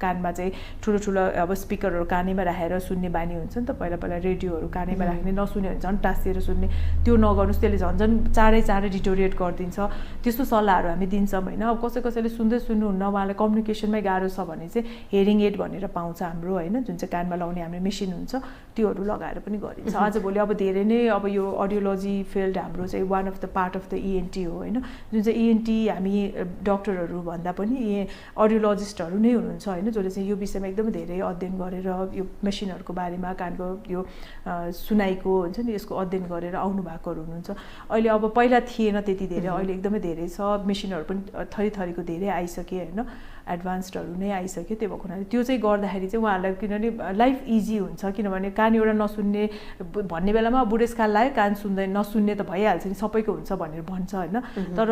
कानमा चाहिँ ठुलो अब स्पिकरहरू कानैमा राखेर सुन्ने बानी हुन्छ नि त, पहिला रेडियोहरू कानैमा राख्ने, नसुन्यो भने झन् टाँसिएर सुन्ने, त्यो नगर्नुहोस्, त्यसले झन् चाँडै डिटोरिएट गरिदिन्छ। त्यस्तो सल्लाहहरू हामी दिन्छौँ होइन। अब कसैले सुन्नुहुन्न, उहाँलाई कम्युनिकेसनमै गाह्रो छ भने चाहिँ हेरिङ एड भनेर पाउँछ हाम्रो होइन, जुन चाहिँ कानमा लाउने हाम्रो मेसिन हुन्छ, त्योहरू लगाएर पनि गरिन्छ। आजभोलि अब धेरै नै अब यो अडियोलोजी फिल्ड हाम्रो चाहिँ one of the part of the ENT हो होइन, जुन चाहिँ ENT हामी डक्टरहरू भन्दा पनि अडियोलोजिस्टहरू नै हुनुहुन्छ होइन, जसले चाहिँ यो विषयमा एकदमै धेरै अध्ययन गरेर यो मेसिनहरूको बारेमा, कानको यो सुनाइको हुन्छ नि यसको अध्ययन गरेर आउनु भएकोहरू हुनुहुन्छ। अहिले अब पहिला थिएन त्यति धेरै, अहिले एकदमै धेरै छ, मेसिनहरू पनि थरीको धेरै आइसके होइन, एडभान्स्डहरू नै आइसक्यो। त्यो भएको हुनाले त्यो चाहिँ गर्दाखेरि चाहिँ उहाँहरूलाई किनभने लाइफ इजी हुन्छ, किनभने कान एउटा नसुन्ने भन्ने बेलामा बुढेसकाल लाग्यो कान नसुन्ने त भइहाल्छ नि, सबैको हुन्छ भनेर भन्छ होइन, तर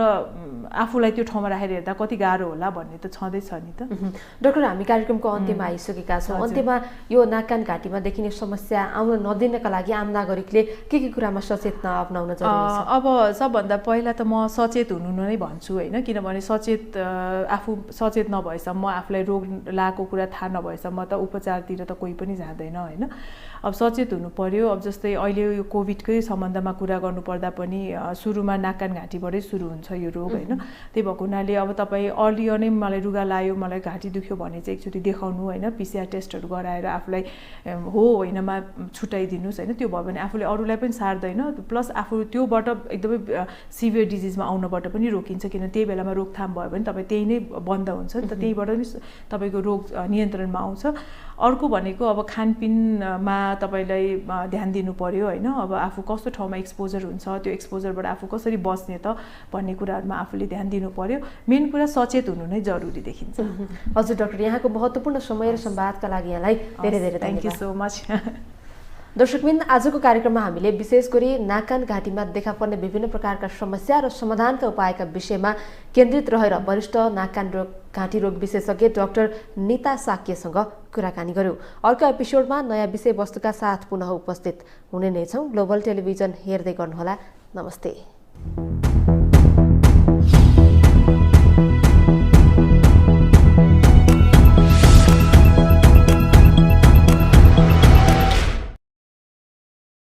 आफूलाई त्यो ठाउँमा राखेर हेर्दा कति गाह्रो होला भन्ने त छँदैछ नि त। डाक्टर, हामी कार्यक्रमको अन्त्यमा आइसकेका छौँ। अन्त्यमा यो नाक कान घाँटीमा देखिने समस्या आउन नदिनका लागि आम नागरिकले के कुरामा सचेतना अपनाउन जरुरी छ? अब सबभन्दा पहिला त म सचेत हुनु नै भन्छु होइन, किनभने आफू सचेत नभएसम्म, आफूलाई रोग लागेको कुरा थाहा नभएसम्म त उपचारतिर त कोही पनि जाँदैन होइन। अब सचेत हुनु पर्यो। अब जस्तै अहिले यो कोभिडकै सम्बन्धमा कुरा गर्नुपर्दा पनि सुरुमा नाक कान घाँटीबाटै सुरु हुन्छ यो रोग होइन। त्यही भएको हुनाले अब तपाईँ अर्ली नै मलाई रुगा लाग्यो, मलाई घाँटी दुख्यो भने चाहिँ एकचोटि देखाउनु होइन, PCR टेस्टहरू गराएर आफूलाई हो होइनमा छुट्याइदिनुहोस् होइन। त्यो भयो भने आफूले अरूलाई पनि सार्दैन, प्लस आफू त्योबाट एकदमै सिभियर डिजिजमा आउनबाट पनि रोकिन्छ, किन त्यही बेलामा रोकथाम भयो भने तपाईँ त्यही नै बन्द हुन्छ नि त, त्यहीबाट नि तपाईँको रोग नियन्त्रणमा आउँछ। अर्को भनेको अब खानपिनमा तपाईँलाई ध्यान दिनु पर्यो होइन। अब आफू कस्तो ठाउँमा एक्सपोजर हुन्छ, त्यो एक्सपोजरबाट आफू कसरी बस्ने त भन्ने कुराहरूमा आफूले ध्यान दिनु पर्यो। मेन कुरा सचेत हुनु नै जरुरी देखिन्छ। हजुर डाक्टर, यहाँको महत्त्वपूर्ण समय र संवादका लागि यहाँलाई धेरै धेरै थ्याङ्क यू सो मच। दर्शकबिन, आजको कार्यक्रममा हामीले विशेष गरी नाक कान घाँटीमा देखा पर्ने विभिन्न प्रकारका समस्या र समाधानका उपायका विषयमा केन्द्रित रहेर वरिष्ठ नाक कान घाँटी रोग विशेषज्ञ डाक्टर निता साक्यसँग कुराकानी गर्यौं। अर्को एपिसोडमा नयाँ विषयवस्तुका साथ पुनः उपस्थित हुने नै छौं। ग्लोबल टेलिभिजन हेर्दै गर्नुहोला। नमस्ते।